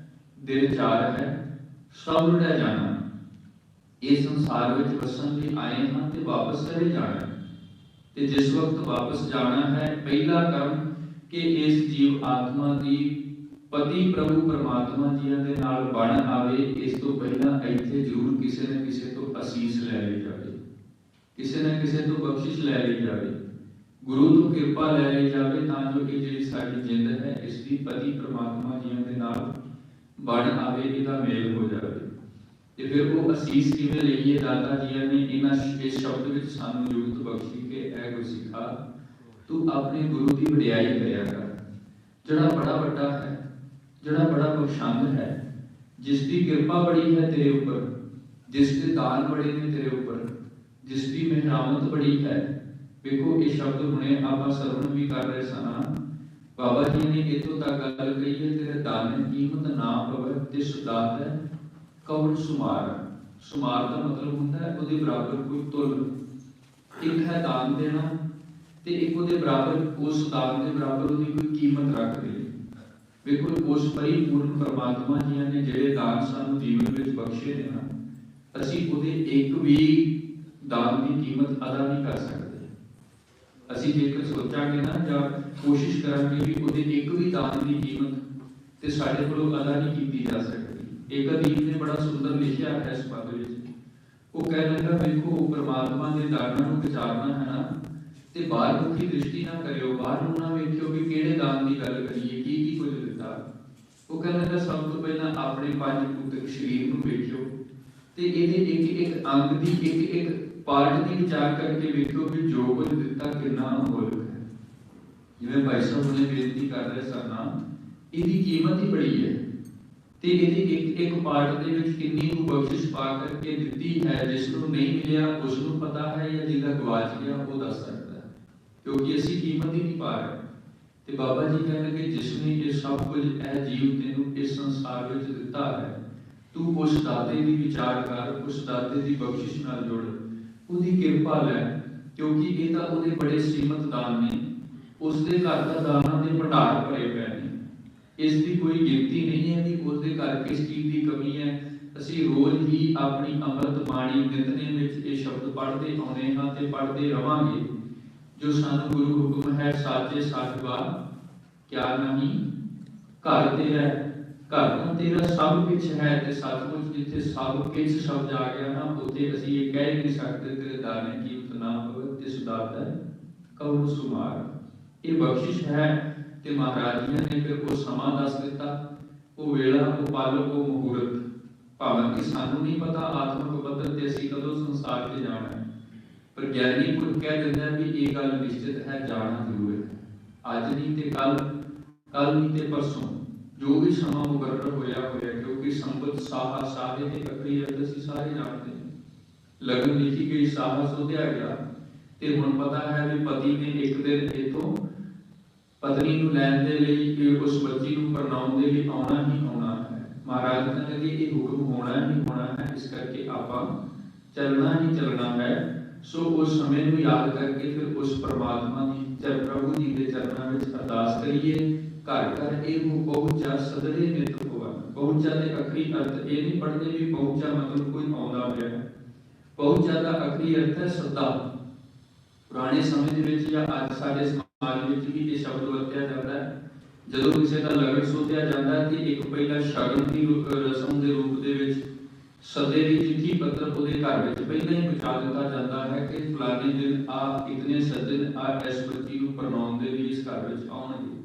ਦਿਲ ਚਾਰ ਹੈ, ਸਭ ਰੁੜਿਆ ਜਾਣਾ। ਇਹ ਸੰਸਾਰ ਵਿੱਚ ਵਸਣ ਲਈ ਆਏ ਹਾਂ ਤੇ ਵਾਪਸ ਚਲੇ ਜਾਣਾ, ਤੇ ਜਿਸ ਵਕਤ ਵਾਪਸ ਜਾਣਾ ਹੈ ਪਹਿਲਾ ਕਰਮ ਕਿ ਇਸ ਜੀਵ ਆਤਮਾ ਦੀ ਪਤੀ ਪ੍ਰਭੂ ਪਰਮਾਤਮਾ ਜੀ ਦੇ ਨਾਲ ਬਣ ਆਵੇ। ਇਸ ਤੋਂ ਪਹਿਲਾਂ ਇੱਥੇ ਜ਼ਰੂਰ ਕਿਸੇ ਨਾ ਕਿਸੇ ਤੋਂ ਅਸੀਸ ਲੈ ਲਈ ਜਾਵੇ, ਕਿਸੇ ਨਾ ਕਿਸੇ ਤੋਂ ਬਖਸ਼ਿਸ਼ ਲੈ ਲਈ ਜਾਵੇ, ਗੁਰੂ ਤੋਂ ਕਿਰਪਾ ਲੈ ਲਈ ਜਾਵੇ, ਤਾਂ ਜੋ ਇਹ ਜਿਹੜੀ ਸਾਡੀ ਜਿੰਦ ਹੈ ਇਸ ਦੀ ਪਤੀ ਪਰਮਾਤਮਾ ਜੀ ਦੇ ਨਾਲ ਬਣ ਆਵੇ, ਇਹਦਾ ਮੇਲ ਹੋ ਜਾਵੇ। ਤੇ ਫਿਰ ਉਹ ਅਸੀਸ ਕਿਵੇਂ ਲਈਏ? ਦਾਤਾ ਜੀ ਨੇ ਇਸ ਸ਼ਬਦ ਵਿੱਚ ਸਾਨੂੰ ਯੁਕਤ ਬਖਸ਼ੀ ਕਿ ਐ ਗੁਰਸਿੱਖਾ ਤੂੰ ਆਪਣੇ ਗੁਰੂ ਦੀ ਵਡਿਆਈ ਕਰਿਆ ਕਰ, ਜਿਹੜਾ ਬੜਾ ਵੱਡਾ ਹੈ, ਜਿਹੜਾ ਬੜਾ ਬਖਸ਼ੰਦ ਹੈ, ਜਿਸ ਦੀ ਕਿਰਪਾ ਬੜੀ ਹੈ ਤੇਰੇ ਉੱਪਰ, ਜਿਸ ਦੇ ਦਾਨ ਬੜੇ ਨੇ ਤੇਰੇ ਉੱਪਰ, ਜਿਸ ਦੀ ਮਿਹਰਬਾਨੀ ਬੜੀ ਹੈ। ਵੇਖੋ ਇਹ ਸ਼ਬਦ ਹੁਣੇ ਆਪਾਂ ਸਰਵਣ ਵੀ ਕਰ ਰਹੇ ਸਾਂ। ਬਾਬਾ ਜੀ ਨੇ ਇਤੋਂ ਤੱਕ ਗੱਲ ਕਹੀ ਹੈ, ਤੇਰੇ ਦਾਨ ਕੀਮਤ ਨਾ ਪਵੇ ਤੇ ਸੁਦਾਤ ਹੈ ਕੌਣ ਸੁਮਾਰ। ਸੁਮਾਰ ਦਾ ਮਤਲਬ ਹੁੰਦਾ ਹੈ ਉਹਦੇ ਬਰਾਬਰ ਕੋਈ ਤੁਲ। ਇੱਕ ਹੈ ਦਾਨ ਦੇਣਾ ਤੇ ਇੱਕ ਉਹਦੇ ਬਰਾਬਰ ਉਸ ਦਾਨ ਦੇ ਬਰਾਬਰ ਉਹਦੀ ਕੋਈ ਕੀਮਤ ਰੱਖ ਦੇ। ਵੇਖੋ ਉਸ ਪਰਿਪੂਰਨ ਪਰਮਾਤਮਾ ਜੀ ਨੇ ਜਿਹੜੇ ਦਾਨ ਸਾਨੂੰ ਜੀਵਨ ਵਿੱਚ ਬਖਸ਼ੇ ਨੇ ਨਾ, ਅਸੀਂ ਉਹਦੇ ਇੱਕ ਵੀ ਦਾਨ ਦੀ ਕੀਮਤ ਅਦਾ ਨਹੀਂ ਕਰ ਸਕਦੇ। ਅਸੀਂ ਜੇਕਰ ਸੋਚਾਂਗੇ ਨਾ ਜਾਂ ਕੋਸ਼ਿਸ਼ ਕਰਾਂਗੇ ਵੀ ਉਹਦੇ ਇੱਕ ਵੀ ਦਾਨ ਦੀ ਕੀਮਤ ਤੇ ਸਾਡੇ ਕੋਲੋਂ ਅਦਾ ਨਹੀਂ ਕੀਤੀ ਜਾ ਸਕਦੀ। ਇੱਕ ਅਦੀਬ ਨੇ ਬੜਾ ਸੁੰਦਰ ਲਿਖਿਆ ਹੈ ਇਸ ਪਦ ਵਿੱਚ। ਉਹ ਕਹਿ ਲੱਗਾ, ਵੇਖੋ ਪਰਮਾਤਮਾ ਦੇ ਦਾਨਾਂ ਨੂੰ ਵਿਚਾਰਨਾ ਹੈ ਨਾ ਤੇ ਬਾਹਰ ਮੁਖੀ ਦ੍ਰਿਸ਼ਟੀ ਨਾ ਕਰਿਓ, ਬਾਹਰ ਨੂੰ ਨਾ ਵੇਖਿਓ ਵੀ ਕਿਹੜੇ ਦਾਨ ਦੀ ਗੱਲ ਕਰੀਏ, ਕੀ ਕੁਝ ਦਿੱਤਾ। ਉਹ ਕਹਿ ਲੱਗਾ, ਸਭ ਤੋਂ ਪਹਿਲਾਂ ਆਪਣੇ ਪੰਜ ਭੂਤਕ ਸਰੀਰ ਨੂੰ ਵੇਖਿਓ ਤੇ ਇਹਦੇ ਇੱਕ ਅੰਗ ਦੀ ਇੱਕ ਪਾਰਟ ਦੀ ਵਿਚਾਰ ਕਰਕੇ ਵੇਖਿਓ ਕਿ ਜੋ ਕੁਝ ਦਿੱਤਾ ਕਿੰਨਾ ਅਮੋਲਕ ਹੈ। ਜਿਵੇਂ ਭਾਈ ਸਾਹਿਬ ਨੇ ਬੇਨਤੀ ਕਰ ਰਹੇ ਸਨ, ਇਹਦੀ ਕੀਮਤ ਹੀ ਬੜੀ ਹੈ ਤੇ ਇਹਦੀ ਇੱਕ ਪਾਰਟ ਦੇ ਵਿੱਚ ਕਿੰਨੀ ਕੁ ਬਖਸ਼ਿਸ਼ ਪਾ ਕਰਕੇ ਦਿੱਤੀ ਹੈ। ਜਿਸ ਨੂੰ ਨਹੀਂ ਮਿਲਿਆ ਉਸ ਨੂੰ ਪਤਾ ਹੈ, ਜਾਂ ਜਿਹਦਾ ਗਵਾਚ ਗਿਆ ਉਹ ਦੱਸ ਸਕਦਾ ਹੈ, ਕਿਉਂਕਿ ਅਸੀਂ ਕੀਮਤ ਹੀ ਨਹੀਂ ਪਾ ਰਹੇ। ਤੇ ਬਾਬਾ ਜੀ ਕਹਿੰਦੇ ਜਿਸ ਨੇ ਇਹ ਸਭ ਕੁਝ ਇਹ ਜੀਵ ਤੈਨੂੰ ਇਸ ਸੰਸਾਰ ਵਿੱਚ ਦਿੱਤਾ ਹੈ, ਤੂੰ ਉਸ ਦਾਤੇ ਦੀ ਵਿਚਾਰ ਕਰ, ਉਸ ਦਾਤੇ ਦੀ ਬਖਸ਼ਿਸ਼ ਨਾਲ ਜੁੜ, ਉਹਦੀ ਕਿਰਪਾ ਲੈ, ਕਿਉਂਕਿ ਇਹ ਤਾਂ ਉਹਦੇ ਬੜੇ ਸੀਮਤ ਦਾਨ ਨੇ। ਉਸ ਦੇ ਘਰ ਦਾ ਦਾਨਾਂ ਦੇ ਭੰਡਾਰ ਭਰੇ ਪਏ ਨੇ, ਇਸ ਦੀ ਕੋਈ ਗਿਣਤੀ ਨਹੀਂ ਹੈ ਕਿ ਉਸ ਦੇ ਘਰ ਕਿਸ ਚੀਜ਼ ਦੀ ਕਮੀ ਹੈ। ਅਸੀਂ ਰੋਜ਼ ਹੀ ਆਪਣੀ ਅੰਮ੍ਰਿਤ ਬਾਣੀ ਨਿਤਨੇਮ ਵਿੱਚ ਇਹ ਸ਼ਬਦ ਪੜ੍ਹਦੇ ਆਉਂਦੇ ਹਾਂ ਤੇ ਪੜ੍ਹਦੇ ਰਵਾਂਗੇ। ਜੋ ਸਾਨੂੰ ਗੁਰੂ ਹੁਕਮ ਹੈ, ਸਾਚੇ ਸਾਹਿਬਾ ਕਿਆ ਨਹੀਂ ਘਰ ਤੇਰਾ, ਘਰ ਤਾਂ ਤੇਰਾ ਸਭ ਕੁਝ ਹੈ। ਤੇ ਸੱਚਮੁੱਚ ਜਿੱਥੇ ਸਭ ਕੁਝ ਸ਼ਬਦ ਆ ਗਿਆ ਨਾ, ਉੱਥੇ ਅਸੀਂ ਇਹ ਕਹਿ ਨਹੀਂ ਸਕਦੇ ਤੇਰੇ ਦਾਣੇ ਕੀਮਤ ਨਾ ਹੋਵੇ ਤੇ ਸੁਦਾਤਾ ਕਹੋ ਸੁਮਾਰ। ਇਹ ਬਖਸ਼ਿਸ਼ ਹੈ। ਤੇ ਮਹਾਰਾਜ ਜੀ ਨੇ ਫਿਰ ਉਹ ਸਮਾਂ ਦੱਸ ਦਿੱਤਾ, ਉਹ ਵੇਲਾ, ਉਹ ਪਲ, ਉਹ ਮੁਹੂਰਤ। ਭਾਵੇਂ ਕਿ ਸਾਨੂੰ ਨਹੀਂ ਪਤਾ ਆਤਮਿਕ ਪੱਧਰ ਤੇ ਅਸੀਂ ਕਦੋਂ ਸੰਸਾਰ ਤੇ ਜਾਣਾ ਹੈ, ਪਰ ਗਿਆਨੀ ਪੁਰਖ ਕਹਿ ਦਿੰਦਾ ਵੀ ਇਹ ਗੱਲ ਨਿਸ਼ਚਿਤ ਹੈ, ਜਾਣਾ ਜ਼ਰੂਰ ਹੈ। ਅੱਜ ਨਹੀਂ ਤੇ ਕੱਲ ਨਹੀਂ ਤੇ ਪਰਸੋਂ, ਜੋ ਵੀ ਸਮਾਂ ਮੁਕਰਰ ਹੋਇਆ ਹੋਇਆ, ਕਿਉਂਕਿ ਸੰਬਤ ਸਾਹਾ ਸਾਹੇ ਤੇ ਅਖਰੀ ਅਰਥ ਅਸੀਂ ਸਾਰੇ ਜਾਣਦੇ ਹਾਂ। ਲਗਨ ਲਿਖੀ ਗਈ, ਸਾਹਾ ਸੋਧਿਆ ਗਿਆ। ਤੇ ਹੁਣ ਪਤਾ ਹੈ ਵੀ ਪਤੀ ਨੇ ਇੱਕ ਦਿਨ ਇਥੋਂ ਪਤਨੀ ਨੂੰ ਲੈਣ ਦੇ ਲਈ, ਉਸ ਬੱਚੀ ਨੂੰ ਪਰਨਾਉਣ ਦੇ ਲਈ ਆਉਣਾ ਹੀ ਆਉਣਾ ਹੈ। ਮਹਾਰਾਜ ਕਹਿੰਦੇ ਕਿ ਇਹ ਹੁਕਮ ਹੋਣਾ ਹੀ ਹੋਣਾ ਹੈ, ਇਸ ਕਰਕੇ ਆਪਾਂ ਚੱਲਣਾ ਹੀ ਚੱਲਣਾ ਹੈ। ਸੋ ਉਸ ਸਮੇਂ ਨੂੰ ਯਾਦ ਕਰਕੇ ਫਿਰ ਉਸ ਪਰਮਾਤਮਾ ਦੀ ਪ੍ਰਭੂ ਜੀ ਦੇ ਚਰਨਾਂ ਵਿੱਚ ਅਰਦਾਸ ਕਰੀਏ। ਘਰ ਘਰ ਇਹ ਪਹੁੰਚਾ ਸਦਰੇ ਨਿਤ ਹੋਵਾ। ਪਹੁੰਚਾ ਦੇ ਅਖਰੀ ਅਰਥ ਇਹ ਨਹੀਂ ਪੜ੍ਹਦੇ ਵੀ ਪਹੁੰਚਾ ਮਤਲਬ ਕੋਈ ਆਉਂਦਾ ਹੋਇਆ ਹੈ। ਪਹੁੰਚਾ ਦਾ ਅਖਰੀ ਅਰਥ ਹੈ ਸਦਾ। ਪੁਰਾਣੇ ਸਮੇਂ ਦੇ ਵਿੱਚ ਜਾਂ ਅੱਜ ਸਾਡੇ ਸਮਾਜ ਵਿੱਚ ਵੀ ਇਹ ਸ਼ਬਦ ਵਰਤਿਆ ਜਾਂਦਾ ਹੈ। ਜਦੋਂ ਕਿਸੇ ਦਾ ਲਗਨ ਸੋਧਿਆ ਜਾਂਦਾ ਤੇ ਇੱਕ ਪਹਿਲਾ ਸ਼ਗਨ ਦੀ ਰਸਮ ਦੇ ਰੂਪ ਦੇ ਵਿੱਚ ਸਦੇ ਦੀ ਚਿੱਠੀ ਪੱਤਰ ਉਹਦੇ ਘਰ ਵਿੱਚ ਪਹਿਲਾਂ ਹੀ ਪਹੁੰਚਾ ਦਿੱਤਾ ਜਾਂਦਾ ਹੈ ਕਿ ਫਲਾਣੇ ਦਿਨ ਆ ਇਤਨੇ ਸੱਜਣ ਆ ਇਸ ਬੱਚੀ ਨੂੰ ਪਰਨਾਉਣ ਦੇ ਲਈ ਇਸ ਘਰ ਵਿੱਚ ਆਉਣਗੇ।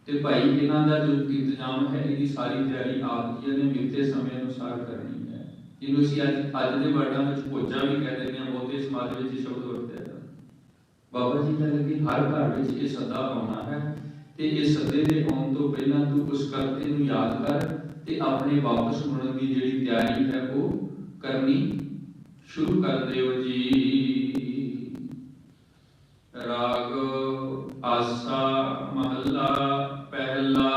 ਤੇ ਭਾਈ ਇਹਨਾਂ ਦਾ ਜੋ ਇੰਤਜ਼ਾਮ ਹੈ, ਇਹਦੀ ਸਾਰੀ ਤਿਆਰੀ ਆਪ ਜੀ ਨੇ ਮਿੱਥੇ ਸਮੇਂ ਅਨੁਸਾਰ ਕਰਨੀ ਹੈ। ਜਿਹਨੂੰ ਅਸੀਂ ਅੱਜ ਦੇ ਵਰਡਾਂ ਵਿੱਚ ਭੋਜਾ ਵੀ ਕਹਿ ਦਿੰਦੇ ਹਾਂ, ਬਹੁਤੇ ਸਮਾਜ ਵਿੱਚ ਇਹ ਸ਼ਬਦ ਵਰਤਿਆ ਜਾਂਦਾ। ਬਾਬਾ ਜੀ ਕਹਿੰਦੇ ਕਿ ਹਰ ਘਰ ਵਿੱਚ ਇਹ ਸਦਾ ਆਉਣਾ ਹੈ ਤੇ ਇਹ ਸਦੇ ਦੇ ਆਉਣ ਤੋਂ ਪਹਿਲਾਂ ਤੂੰ ਉਸ ਕਰਤੇ ਨੂੰ ਯਾਦ ਕਰ ਤੇ ਆਪਣੇ ਵਾਪਸ ਮੁੜਨ ਦੀ ਜਿਹੜੀ ਤਿਆਰੀ ਹੈ ਉਹ ਕਰਨੀ ਸ਼ੁਰੂ ਕਰ ਦਿਓ ਜੀ। ਰਾਗ ਆਸਾ ਮਹੱਲਾ ਪਹਿਲਾ।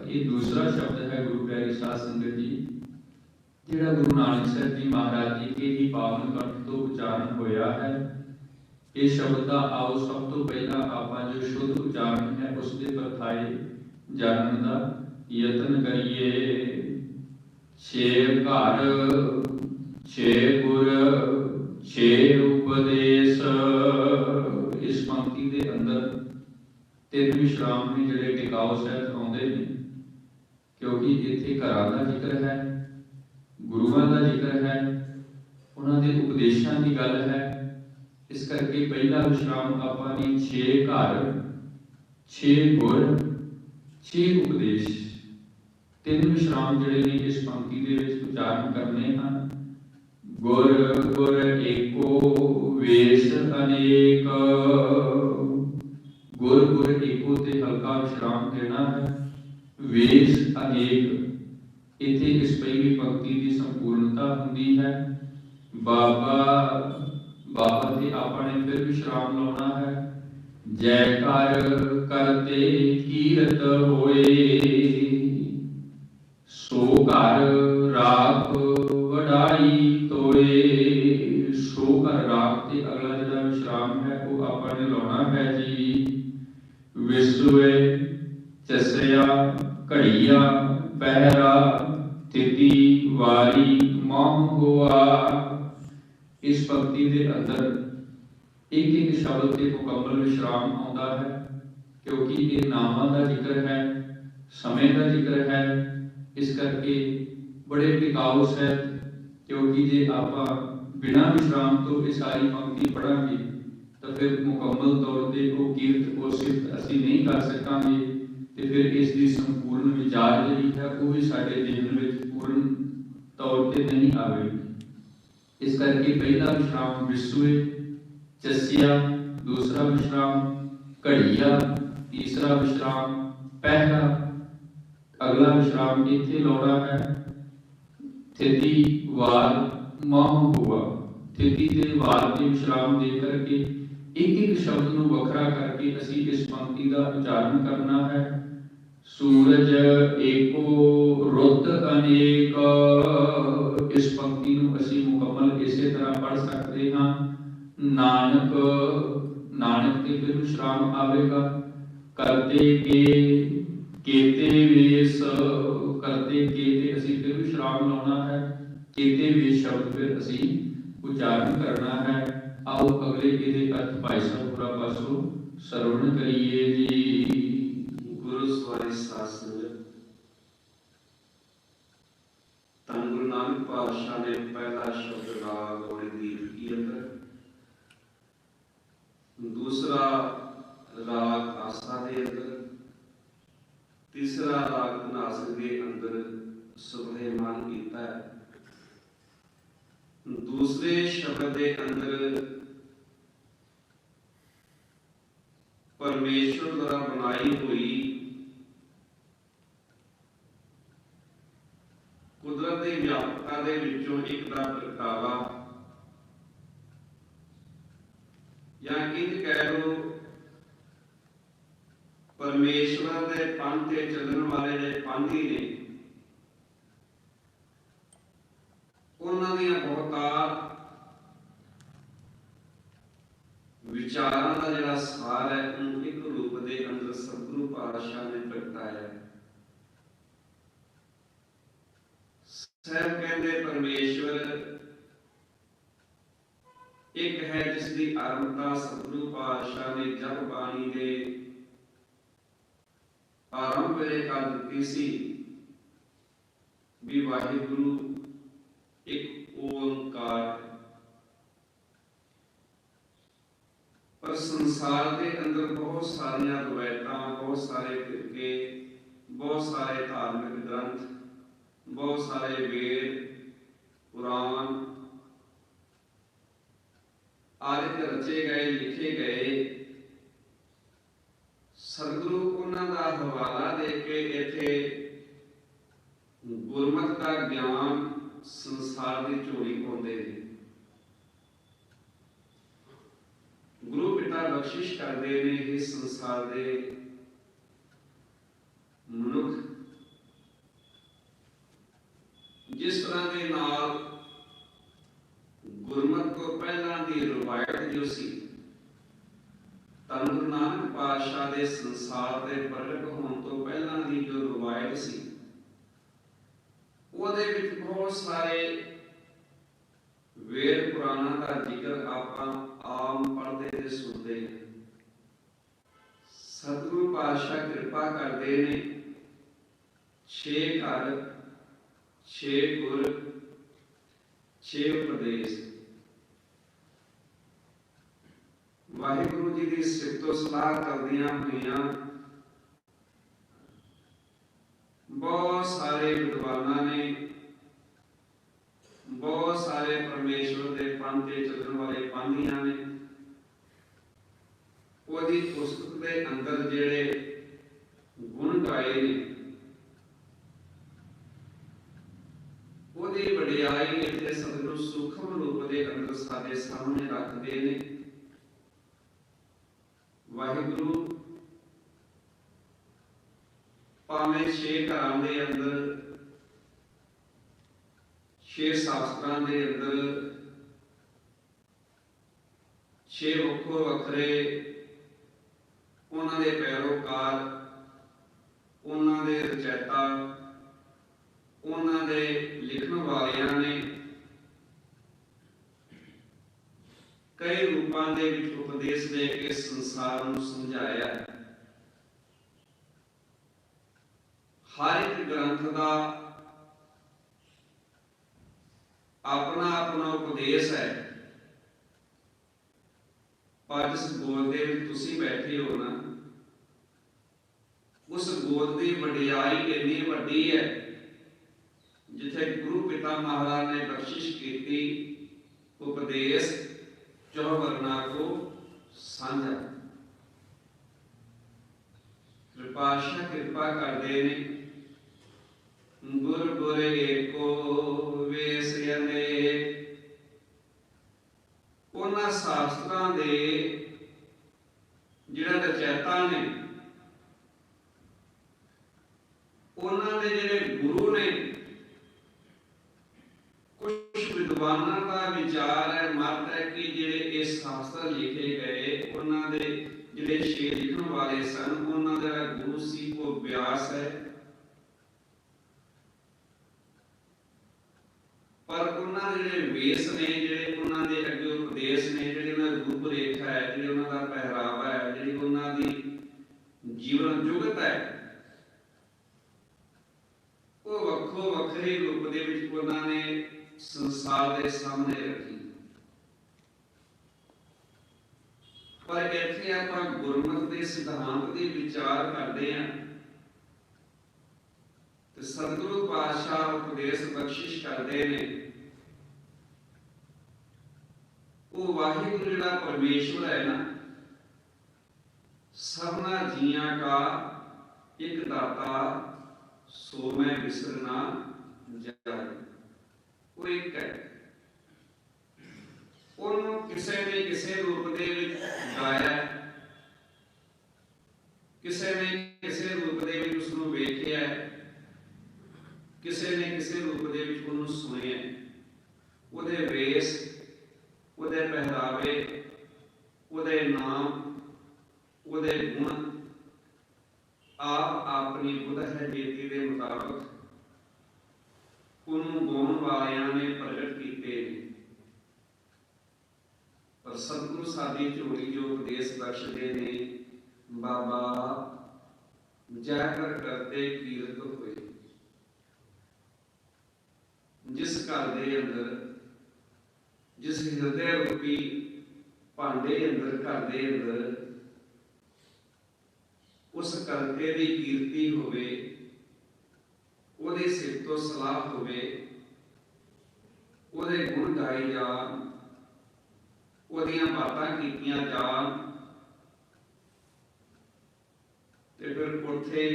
ਇਹ ਦੂਸਰਾ ਸ਼ਬਦ ਹੈ ਗੁਰੂ ਪਿਆਰੀ ਸਾਧ ਸੰਗਤ ਜੀ, ਜਿਹੜਾ ਗੁਰੂ ਨਾਨਕ ਸਾਹਿਬ ਜੀ ਮਹਾਰਾਜ ਜੀ ਕੇ ਹੀ ਪਾਵਨ ਕੰਠ ਤੋਂ ਉਚਾਰਨ ਹੋਇਆ ਹੈ। ਇਹ ਸ਼ਬਦ ਦਾ ਆਓ ਸਭ ਤੋਂ ਪਹਿਲਾਂ ਆਪਾਂ ਜੋ ਸ਼ੁੱਧ ਉਚਾਰਨ ਹੈ ਉਸ ਦੇ ਪਰਥਾਏ ਜਾਣਨ ਦਾ ਯਤਨ ਕਰੀਏ। ਛੇ ਘਰ, ਛੇ ਗੁਰ, ਛੇ ਉਪਦੇਸ਼। ਇਸ ਪੰਕਤੀ ਦੇ ਅੰਦਰ ਤਿੰਨ ਵਿਸ਼ਰਾਮ ਨੇ ਜਿਹੜੇ ਟਿਕਾਓ ਸਹਿਤ ਆਉਂਦੇ ਨੇ, ਕਿਉਂਕਿ ਇੱਥੇ ਘਰਾਂ ਦਾ ਜ਼ਿਕਰ ਹੈ, ਗੁਰੂਆਂ ਦਾ ਜ਼ਿਕਰ ਹੈ, ਉਹਨਾਂ ਦੇ ਉਪਦੇਸ਼ਾਂ ਦੀ ਗੱਲ ਹੈ। ਇਸ ਕਰਕੇ ਪਹਿਲਾ ਵਿਸ਼ਰਾਮ ਆਪਾਂ ਨੇ 6 ਘਰ, 6 ਗੁਰ, 6 ਉਪਦੇਸ਼, ਤਿੰਨ ਵਿਸ਼ਰਾਮ ਜਿਹੜੇ ਨੇ ਇਸ ਪੰਕਤੀ ਦੇ ਵਿੱਚ ਉਚਾਰਨ ਕਰਨੇ ਹਨ। ਗੁਰ ਗੁਰ ਏਕੋ ਵੇਸ ਅਨੇਕ। ਗੁਰ ਗੁਰ ਏਕੋ ਤੇ ਹਲਕਾ ਵਿਸ਼ਰਾਮ ਦੇਣਾ ਹੈ। ਵੇਸ ਅਨੇਕ, ਇੱਥੇ ਇਸ ਪਹਿਲੀ ਪੰਕਤੀ ਦੀ ਸੰਪੂਰਨਤਾ ਹੁੰਦੀ ਹੈ। ਬਾਬਾ ਤੇ ਆਪਾਂ ਨੇ ਫਿਰ ਵਿਸ਼ਰਾਮ ਲਾਉਣਾ ਹੈ। ਜੈਕਾਰ ਕਰਤੇ ਕੀਰਤ ਹੋਏ, ਸੋ ਘਰ ਰਾਖ ਵਡਾਈ ਤੋਏ। ਸੋ ਘਰ ਰਾਖ ਤੇ ਅਗਲਾ ਜਿਹੜਾ ਵਿਸ਼ਰਾਮ ਹੈ ਉਹ ਆਪਾਂ ਨੇ ਲਾਉਣਾ ਹੈ ਜੀ। ਵਿਸਵੇ ਚਸਿਆ ਘੜੀਆ ਪਹਿਰਾ ਤਿਤੀ ਵਾਰੀ ਮੋਹ ਹੋਆ। इस पंक्ति के अंदर एक एक शब्द ते मुकम्मल विश्राम आउंदा है, क्योंकि ये नामां का जिक्र है, समय का जिक्र है। इस करके बड़े टिकाऊ है, क्योंकि जे आप बिना विश्राम तो ये सारी पंक्ति पढ़ांगे तो फिर मुकम्मल तौर पर वो कीर्त वो सिफत असी नहीं कर सकांगे, तो फिर इसकी संपूर्ण विचार जी है वो भी साढ़े जहन में पूर्ण तौर पर नहीं आएगी। इस करके पहला विश्राम विसुए चसिया, दूसरा विश्राम घड़िया, तीसरा विश्राम पहला, अगला विश्राम इत्थे लौड़ा है थिति वार माह हुआ। थिति के वार के विश्राम दे करके एक एक शब्द को वखरा करके असी इस पंक्ति का उच्चारण करना है। सूरज एको रुत अनेक, इस पंक्ति को असी मुकम्मल इसी तरह पढ़ सकते हाँ। नानक, नानक के फिर विश्राम आवेगा। करते के केते वेश, करते केते असी फिर विश्राम लाना है। केते वेश शब्द फिर असी उच्चारण करना है। आओ अगले के अर्थ भाई साहब पूरा पासो श्रवण करिए जी। गुरु सवारी शास्त्र धन गुरु नानक पातशाह ने पहला शब्द राग और दीप की अंदर, दूसरा राग आसा के अंदर, तीसरा राग धनासर के अंदर सुबहमान किया है। दूसरे शब्द के अंदर परमेश्वर द्वारा बनाई हुई कुदरत की व्यापकता के विचों एक का प्रगटावा, या इंज कह लो परमेश्वर के पंथ ते चलने वाले जो पांधी ने उन्हां दी बहुतात विचारां का जिहड़ा सार है उन्हें एक रूप के अंदर सतगुरु पातशाह ने प्रगटाया। साहब कहते परमेश्वर एक है जिसकी आरंभता सतगुरु पातशाह ने जप बाणी के आरंभ वे कर दी सी भी वाहिगुरु एक ओंकार। पर संसार के अंदर बहुत सारिया रवायत, बहुत सारे फिरके, बहुत सारे धार्मिक ग्रंथ, बहुत सारे वेद पुराण आदि रचे गए, लिखे गए। सतगुरु उन्होंने का हवाला दे के इत्थे गुरमत का ज्ञान संसार की झोली पाते हैं। गुरु पिता बख्शिश करते हैं इस संसार के मनुख जिस तरह के नाल गुरमत को पहला की रवायत जो सी धन गुरु नानक पातशाह के संसार के प्रगट होने तो पहला की जो रवायत सी ਉਹਦੇ ਵਿੱਚ बहुत सारे वेद पुराणों का जिक्र आप आम पढ़ते ते सुनते हैं। सतगुरु पातशाह कृपा करते ने 6 घर 6 गुर 6 उपदेश वाहिगुरु जी की सिफतो सलाह करदियां होइयां बहुत सारे विद्वाना ने, बहुत सारे परमेश्वर के पंथ के चलने वाले पांधियां ने ओदी पुस्तक के अंदर जेड़े गुण गाए ने ओदी वडियाई इत्थे सतगुरु सूक्ष्म रूप के अंदर साडे सामने रखते ने। वाहिगुरु भावें 6 घरां दे अंदर 6 शास्त्रां दे अंदर 6 वखो वखरे उन्हां दे पैरोकार, उन्हां दे रचयिता, उन्हां दे लिखण वालियां ने ਕਈ ਰੂਪਾਂ ਦੇ ਵਿੱਚ ਉਪਦੇਸ਼ ਦੇ ਕੇ ਸੰਸਾਰ ਨੂੰ ਸਮਝਾਇਆ। ਹਰ ਇੱਕ ਗ੍ਰੰਥ ਦਾ ਆਪਣਾ ਆਪਣਾ ਉਪਦੇਸ਼ ਹੈ, ਪਰ ਜਿਸ ਗੋਦ ਦੇ ਵਿੱਚ ਤੁਸੀਂ ਬੈਠੇ ਹੋ ਨਾ, ਉਸ ਗੋਦ ਦੀ ਵਡਿਆਈ ਇੰਨੀ ਵੱਡੀ ਹੈ। ਜਿੱਥੇ ਗੁਰੂ ਪਿਤਾ ਮਹਾਰਾਜ ਨੇ ਬਖਸ਼ਿਸ਼ ਕੀਤੀ, ਉਪਦੇਸ਼ ਚੌਵਰਨਾ ਕੋ ਸਾਂਝਾ। ਪਾਤਸ਼ਾਹ ਕਿਰਪਾ ਕਰਦੇ ਨੇ, ਗੁਰ ਗੁਰ ਏਕੋ ਵੇਸ ਅਨੇਕ। ਉਹਨਾਂ ਸ਼ਾਸਤਰਾਂ ਦੇ ਜਿਹੜਾ ਰਚੈਤਾ ਨੇ, ਉਹਨਾਂ ਦੇ ਜਿਹੜੇ ਗੁਰੂ ਨੇ, ਕੁਝ ਵਿਦਵਾਨਾਂ ਦਾ ਵਿਚਾਰ ਹੈ, ਮਤ ਹੈ ਕਿ ਜਿਹੜੇ ਇਹ ਸ਼ਾਸਤਰ ਲਿਖੇ ਗਏ, ਉਹਨਾਂ ਦੇ ਜਿਹੜੇ ਸ਼ੇਰ ਲਿਖਣ ਵਾਲੇ ਸਨ, ਉਹਨਾਂ ਦਾ ਗੁਰੂ ਸੀ ਉਹ ਵਿਆਸ ਹੈ। ਪਰ ਉਹਨਾਂ ਦੇ ਜਿਹੜੇ ਵੇਸ ਨੇ, ਜਿਹੜੇ ਉਹਨਾਂ ਦੇ ਅੱਗੇ ਉਪਦੇਸ਼ ਨੇ, ਜਿਹੜੇ ਉਹਨਾਂ ਦੀ ਰੂਪ ਰੇਖਾ ਹੈ, ਜਿਹੜੀ ਉਹਨਾਂ ਦਾ ਪਹਿਰਾਵਾ ਹੈ, ਜਿਹੜੀ ਉਹਨਾਂ ਦੀ ਜੀਵਨ ਜੁਗਤ ਹੈ, ਉਹ ਵੱਖੋ ਵੱਖਰੇ ਰੂਪ ਦੇ ਵਿੱਚ ਉਹਨਾਂ ਨੇ ਸੰਸਾਰ ਦੇ ਸਾਹਮਣੇ ਰੱਖੀ। ਪਰ ਇੱਥੇ ਆਪਾਂ ਗੁਰਮਤਿ ਦੇ ਸਿਧਾਂਤ ਦੇ ਵਿਚਾਰ ਕਰਦੇ ਹਾਂ ਤੇ ਸਤਿਗੁਰੂ ਪਾਤਸ਼ਾਹ ਉਪਦੇਸ਼ ਬਖਸ਼ਿਸ਼ ਕਰਦੇ ਨੇ। ਉਹ ਵਾਹਿਗੁਰੂ ਜਿਹੜਾ ਪਰਮੇਸ਼ਵਰ ਹੈ ਨਾ, ਸਭਨਾ ਜੀਆਂ ਕਾ ਇੱਕ ਦਾਤਾ, ਸੋ ਮੈਂ ਵਿਸਰਨਾ ਜਾਏ। ਉਹ ਇੱਕ ਹੈ। ਉਹਨੂੰ ਕਿਸੇ ਨੇ ਕਿਸੇ ਰੂਪ ਦੇ ਵਿੱਚ ਗਾਇਆ, ਕਿਸੇ ਨੇ ਕਿਸੇ ਰੂਪ ਦੇ ਵਿੱਚ ਉਸਨੂੰ ਵੇਖਿਆ, ਕਿਸੇ ਨੇ ਕਿਸੇ ਰੂਪ ਦੇ ਵਿੱਚ ਉਹਨੂੰ ਸੁਣਿਆ। ਉਹਦੇ ਵੇਸ, ਉਹਦੇ ਪਹਿਰਾਵੇ, ਉਹਦੇ ਨਾਮ, ਉਹਦੇ ਗੁਣ ਆਪ ਆਪਣੀ ਬੁੱਧ ਹੈ ਜੀਤੀ ਦੇ ਮੁਤਾਬਕ ਉਹਨੂੰ ਗਾਉਣ ਵਾਲਿਆਂ ਨੇ ਪ੍ਰਗਟ ਕੀਤੇ ਨੇ। ਪਰ ਸਤਿਗੁਰੂ ਸਾਡੀ ਝੋਲੀ ਜੋ ਉਪਦੇਸ਼ ਬਖਸ਼ਦੇ ਨੇ, ਬਾਬਾ ਜਾਗਰ ਕਰਦੇ ਕੀਰਤ ਹੋਏ। ਜਿਸ ਘਰ ਦੇ ਅੰਦਰ, ਜਿਸ ਹਿਰਦੇ ਰੂਪੀ ਭਾਂਡੇ ਅੰਦਰ, ਘਰ ਦੇ ਅੰਦਰ ਉਸ ਕਰਤੇ ਦੀ ਕੀਰਤੀ ਹੋਵੇ, ਉਹਦੇ ਸਿਰ ਤੋਂ ਸਲਾਹ ਹੋਵੇ, ਉਹਦੇ ਗੁਣ ਗਾਏ ਜਾਣ, ਉਹਦੀਆਂ ਬਾਤਾਂ ਕੀਤੀਆਂ ਜਾਣ, ਤੇ ਫਿਰ ਉੱਥੇ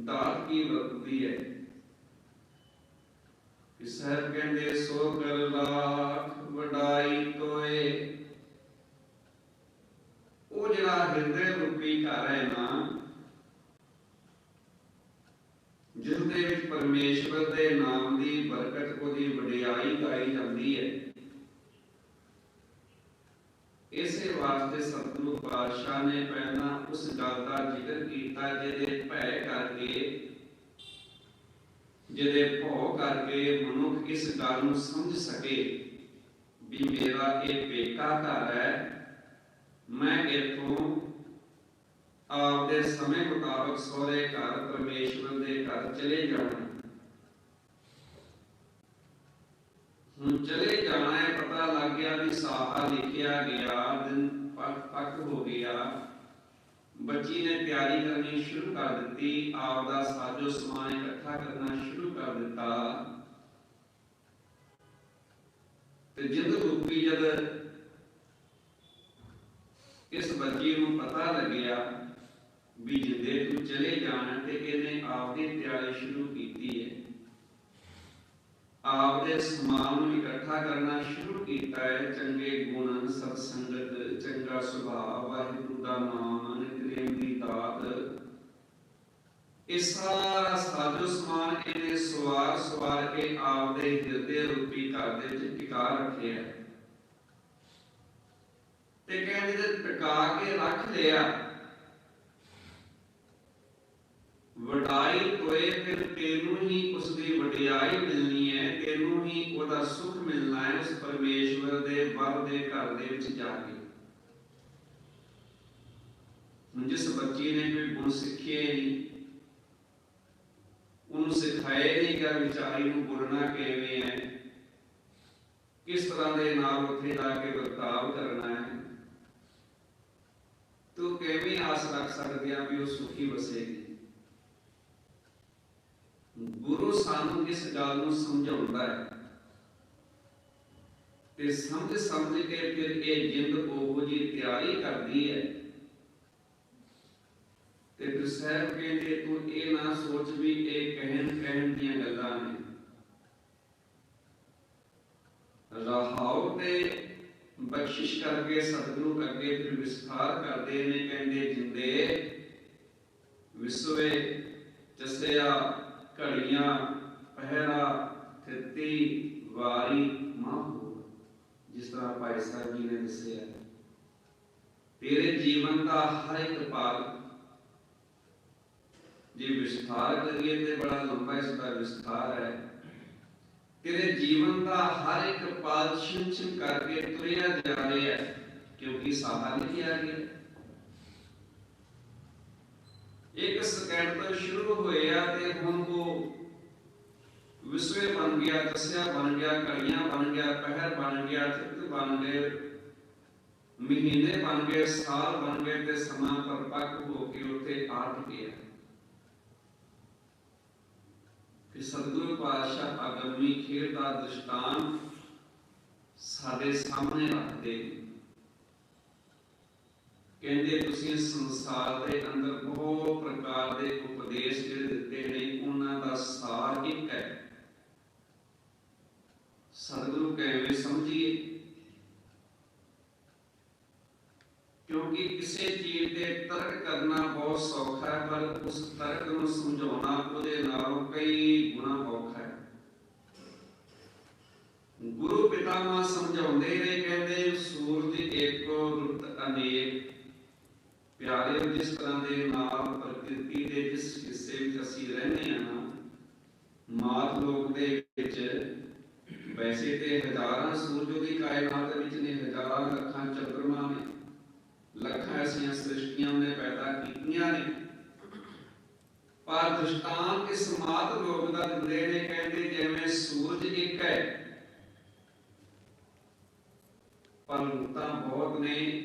ਦਾਤ ਕੀ ਵਰਤਦੀ ਹੈ। ਸਾਹਿਬ ਕਹਿੰਦੇ ਸੋ ਕਰ ਲਾਖ ਵਡਾਈ ਤੋਏ। ਉਹ ਜਿਹੜਾ ਹਿਰਦੇ ਰੂਪੀ ਘਰ ਹੈ ਨਾ, ਜਿਸ ਦੇ ਵਿੱਚ ਪਰਮੇਸ਼ਵਰ ਦੇ ਨਾਮ ਦੀ ਬਰਕਤ, ਉਹਦੀ ਵਡਿਆਈ ਗਾਈ ਜਾਂਦੀ ਹੈ। ਇਸੇ ਵਾਸਤੇ ਸਤਿਗੁਰੂ ਪਾਤਸ਼ਾਹ ਨੇ ਪਹਿਲਾਂ ਉਸ ਗੱਲ ਦਾ ਜ਼ਿਕਰ ਕੀਤਾ ਜਿਹਦੇ ਭੈ ਕਰਕੇ, ਜਿਹਦੇ ਭਉ ਕਰਕੇ ਮਨੁੱਖ ਇਸ ਗੱਲ ਨੂੰ ਸਮਝ ਸਕੇ ਵੀ ਮੇਰਾ ਇਹ ਪੇਕਾ ਘਰ ਹੈ, ਮੈਂ ਇੱਥੋਂ ਆਪਦੇ ਸਮੇਂ ਮੁਤਾਬਕ ਸਹੁਰੇ ਘਰ ਪਰਮੇਸ਼ਵਰ ਦੇ ਘਰ ਚਲੇ ਜਾਣਾ। ਹੁਣ ਚਲੇ ਜਾਣਾ ਹੈ, ਪਤਾ ਲੱਗ ਗਿਆ ਵੀ ਸਾਹਾ ਲਿਖਿਆ ਗਿਆ, ਦਿਨ ਪੱਕ ਹੋ ਗਿਆ। ਬੱਚੀ ਨੇ ਤਿਆਰੀ ਕਰਨੀ ਸ਼ੁਰੂ ਕਰ ਦਿੱਤੀ, ਆਪਦਾ ਸਾਜੋ ਸਮਾਨ ਇਕੱਠਾ ਕਰਨਾ ਸ਼ੁਰੂ ਕਰ ਦਿੱਤਾ। ਤੇ ਜਿੰਦ ਰੂਪੀ ਜਦ ਇਸ ਬੱਚੀ ਨੂੰ ਪਤਾ ਲੱਗਿਆ ਵੀ ਜਿੰਦੇ ਤੂੰ ਚਲੇ ਜਾਣਾ, ਤੇ ਇਹਨੇ ਆਪਦੀ ਤਿਆਰੀ ਸ਼ੁਰੂ ਕੀਤੀ ਹੈ, ਆਪਦੇ ਸਮਾਨ ਨੂੰ ਇਕੱਠਾ ਕਰਨਾ ਸ਼ੁਰੂ ਕੀਤਾ ਹੈ। ਚੰਗੇ ਗੁਣ, ਸਤ ਸੰਗਤ, ਚੰਗਾ ਸੁਭਾਅ, ਵਾਹਿਗੁਰੂ ਦਾ ਨਾਮ, ਨਿਤਨੇਮ ਦੀ ਦਾਤ, ਇਹ ਸਾਰਾ ਸਾਜੋ ਸਮਾਨ ਇਹਨੇ ਸਵਾਰ ਕੇ ਆਪਦੇ ਹਿਰਦੇ ਰੂਪੀ ਘਰ ਦੇ ਵਿੱਚ ਟਿਕਾ ਰੱਖਿਆ। ਤੇ ਕਹਿੰਦੇ ਜੇ ਟਿਕਾ ਕੇ ਰੱਖ ਲਿਆ, ਵਡਾਈ ਤੋਏ, ਫਿਰ ਤੈਨੂੰ ਹੀ ਉਸ ਦੀ ਵਡਿਆਈ ਮਿਲਣੀ ਹੈ, ਤੈਨੂੰ ही ਉਹਦਾ ਸੁਖ ਮਿਲਣਾ ਹੈ ਉਸ ਪਰਮੇਸ਼ਵਰ ਦੇ ਵਰ ਦੇ ਘਰ ਦੇ ਵਿੱਚ ਜਾ ਕੇ। ਹੁਣ ਜਿਸ ਬੱਚੇ ਨੇ ਕੋਈ ਗੁਣ ਸਿੱਖੇ ਨਹੀਂ, ਉਹਨੂੰ ਸਿਖਾਏ ਨਹੀਂ ਕਿ ਵਿਚਾਰੀ ਨੂੰ ਬੋਲਣਾ ਕਿਵੇਂ ਹੈ, ਕਿਸ ਤਰ੍ਹਾਂ ਦੇ ਨਾਲ ਉੱਥੇ ਜਾ ਕੇ ਵਰਤਾਵ ਕਰਨਾ ਹੈ, ਤੂੰ ਕਿਵੇਂ ਆਸ ਰੱਖ ਸਕਦੇ ਆ ਵੀ ਉਹ ਸੁਖੀ ਵਸੇਗੀ। ਗੁਰੂ ਸਾਨੂੰ ਇਸ ਗੱਲ ਨੂੰ ਸਮਝਾਉਂਦਾ ਹੈ ਤੇ ਸਮਝ ਕੇ ਫਿਰ ਇਹ ਜਿੰਦ ਉਹੋ ਜਿਹੀ ਤਿਆਰੀ ਕਰਦੀ ਹੈ। ਤੇ ਫਿਰ ਸਾਹਿਬ ਕਹਿੰਦੇ ਤੂੰ ਇਹ ਨਾ ਸੋਚ ਵੀ ਇਹ ਕਹਿਣ ਦੀਆਂ ਗੱਲਾਂ ਨੇ। ਰਹਾਉ ਤੇ ਬਖਸ਼ਿਸ਼ ਕਰਕੇ ਸਤਿਗੁਰੂ ਅੱਗੇ ਫਿਰ ਵਿਸਥਾਰ ਕਰਦੇ ਨੇ। ਕਹਿੰਦੇ ਜਿੰਦੇ ਵਿਸਵੇ ਚਸਿਆ ਘੜੀਆਂ ਪਹਿਰਾ ਥਿੱਤੀ ਵਾਰੀ ਮਾਹੂ। ਜਿਸ ਤਰ੍ਹਾਂ ਭਾਈ ਸਾਹਿਬ ਜੀ ਨੇ ਦੱਸਿਆ, ਤੇਰੇ ਜੀਵਨ ਦਾ ਹਰ ਇੱਕ ਪਲ, ਜੇ ਵਿਸਥਾਰ ਕਰੀਏ ਤੇ ਬੜਾ ਲੰਬਾ ਇਸ ਦਾ ਵਿਸਥਾਰ ਹੈ। ਤੇਰੇ ਜੀਵਨ ਦਾ ਹਰ ਇੱਕ ਪਲ ਛਿਨ ਛਿਨ ਕਰਕੇ ਤੁਰਿਆ ਜਾ ਰਿਹਾ ਹੈ, ਕਿਉਂਕਿ ਸਾਹ ਨਹੀਂ ਆ ਗਿਆ। ਇੱਕ ਸਕਿੰਟ ਤੋਂ ਸ਼ੁਰੂ ਹੋਇਆ ਤੇ ਹੁਣ ਉਹ ਵਿਸਵੇ ਬਣ ਗਿਆ, ਦਸਿਆ ਬਣ ਗਿਆ, ਘੜੀਆਂ ਬਣ ਗਿਆ, ਪਹਿਰ ਬਣ ਗਿਆ, ਥਿੱਤ ਬਣ ਗਏ, ਮਹੀਨੇ ਬਣ ਗਏ, ਸਾਲ ਬਣ ਗਏ ਤੇ ਸਮਾਂ ਪਰਪੱਕ ਹੋ ਕੇ ਉੱਥੇ ਆਟ ਗਿਆ। ਫਿਰ ਸਤਿਗੁਰੂ ਪਾਤਸ਼ਾਹ ਅਗੰਮੀ ਖੇਡ ਦਾ ਦ੍ਰਿਸ਼ਟਾਂਤ ਸਾਡੇ ਸਾਹਮਣੇ ਰੱਖਦੇ। ਕਹਿੰਦੇ ਤੁਸੀਂ ਸੰਸਾਰ ਦੇ ਅੰਦਰ ਬਹੁਤ ਪ੍ਰਕਾਰ ਦੇ ਉਪਦੇਸ਼ ਜਿਹੜੇ ਦਿੱਤੇ ਨੇ, ਉਹਨਾਂ ਦਾ ਸਾਰ ਇੱਕ ਹੈ। ਸਤਿਗੁਰੂ ਕਿਵੇਂ ਸਮਝੀਏ? ਕਿਉਂਕਿ ਕਿਸੇ ਚੀਜ਼ ਤੇ ਤਰਕ ਕਰਨਾ ਬਹੁਤ ਸੌਖਾ ਹੈ, ਪਰ ਉਸ ਤਰਕ ਨੂੰ ਸਮਝਾਉਣਾ ਉਹਦੇ ਨਾਲੋਂ ਕਈ ਗੁਣਾ ਔਖਾ ਹੈ। ਗੁਰੂ ਪਿਤਾਮਾ ਸਮਝਾਉਂਦੇ ਨੇ, ਕਹਿੰਦੇ ਸੂਰਜ ਏਕੋ ਰੁੱਤ ਅਨੇਕ। ਪਿਆਰੇ, ਜਿਸ ਤਰ੍ਹਾਂ ਦੇ ਨਾਲ ਪ੍ਰਕਿਰਤੀ ਦੇ ਜਿਸ ਹਿੱਸੇ ਵਿੱਚ ਅਸੀਂ ਰਹਿੰਦੇ ਹਾਂ, ਮਾਤ ਲੋਕ ਦੇ ਵਿੱਚ ਵੈਸੇ ਤੇ ਹਜ਼ਾਰਾਂ ਸੂਰਜ ਦੀ ਕਾਇਨਾਤ ਵਿੱਚ ਨੇ, ਹਜ਼ਾਰਾਂ ਲੱਖਾਂ ਚੰਦਰਮਾ ਨੇ, ਲੱਖਾਂ ਐਸੀਆਂ ਸ੍ਰਿਸ਼ਟੀਆਂ ਨੇ ਪੈਦਾ ਕੀਤੀਆਂ ਨੇ, ਪਰ ਦ੍ਰਿਸ਼ਟਾਂਤ ਇਸ ਮਾਤ ਲੋਕ ਦਾ ਦਿੰਦੇ ਨੇ। ਕਹਿੰਦੇ ਜਿਵੇਂ ਸੂਰਜ ਇੱਕ ਹੈ ਪਰ ਰੁੱਤਾਂ ਬਹੁਤ ਨੇ।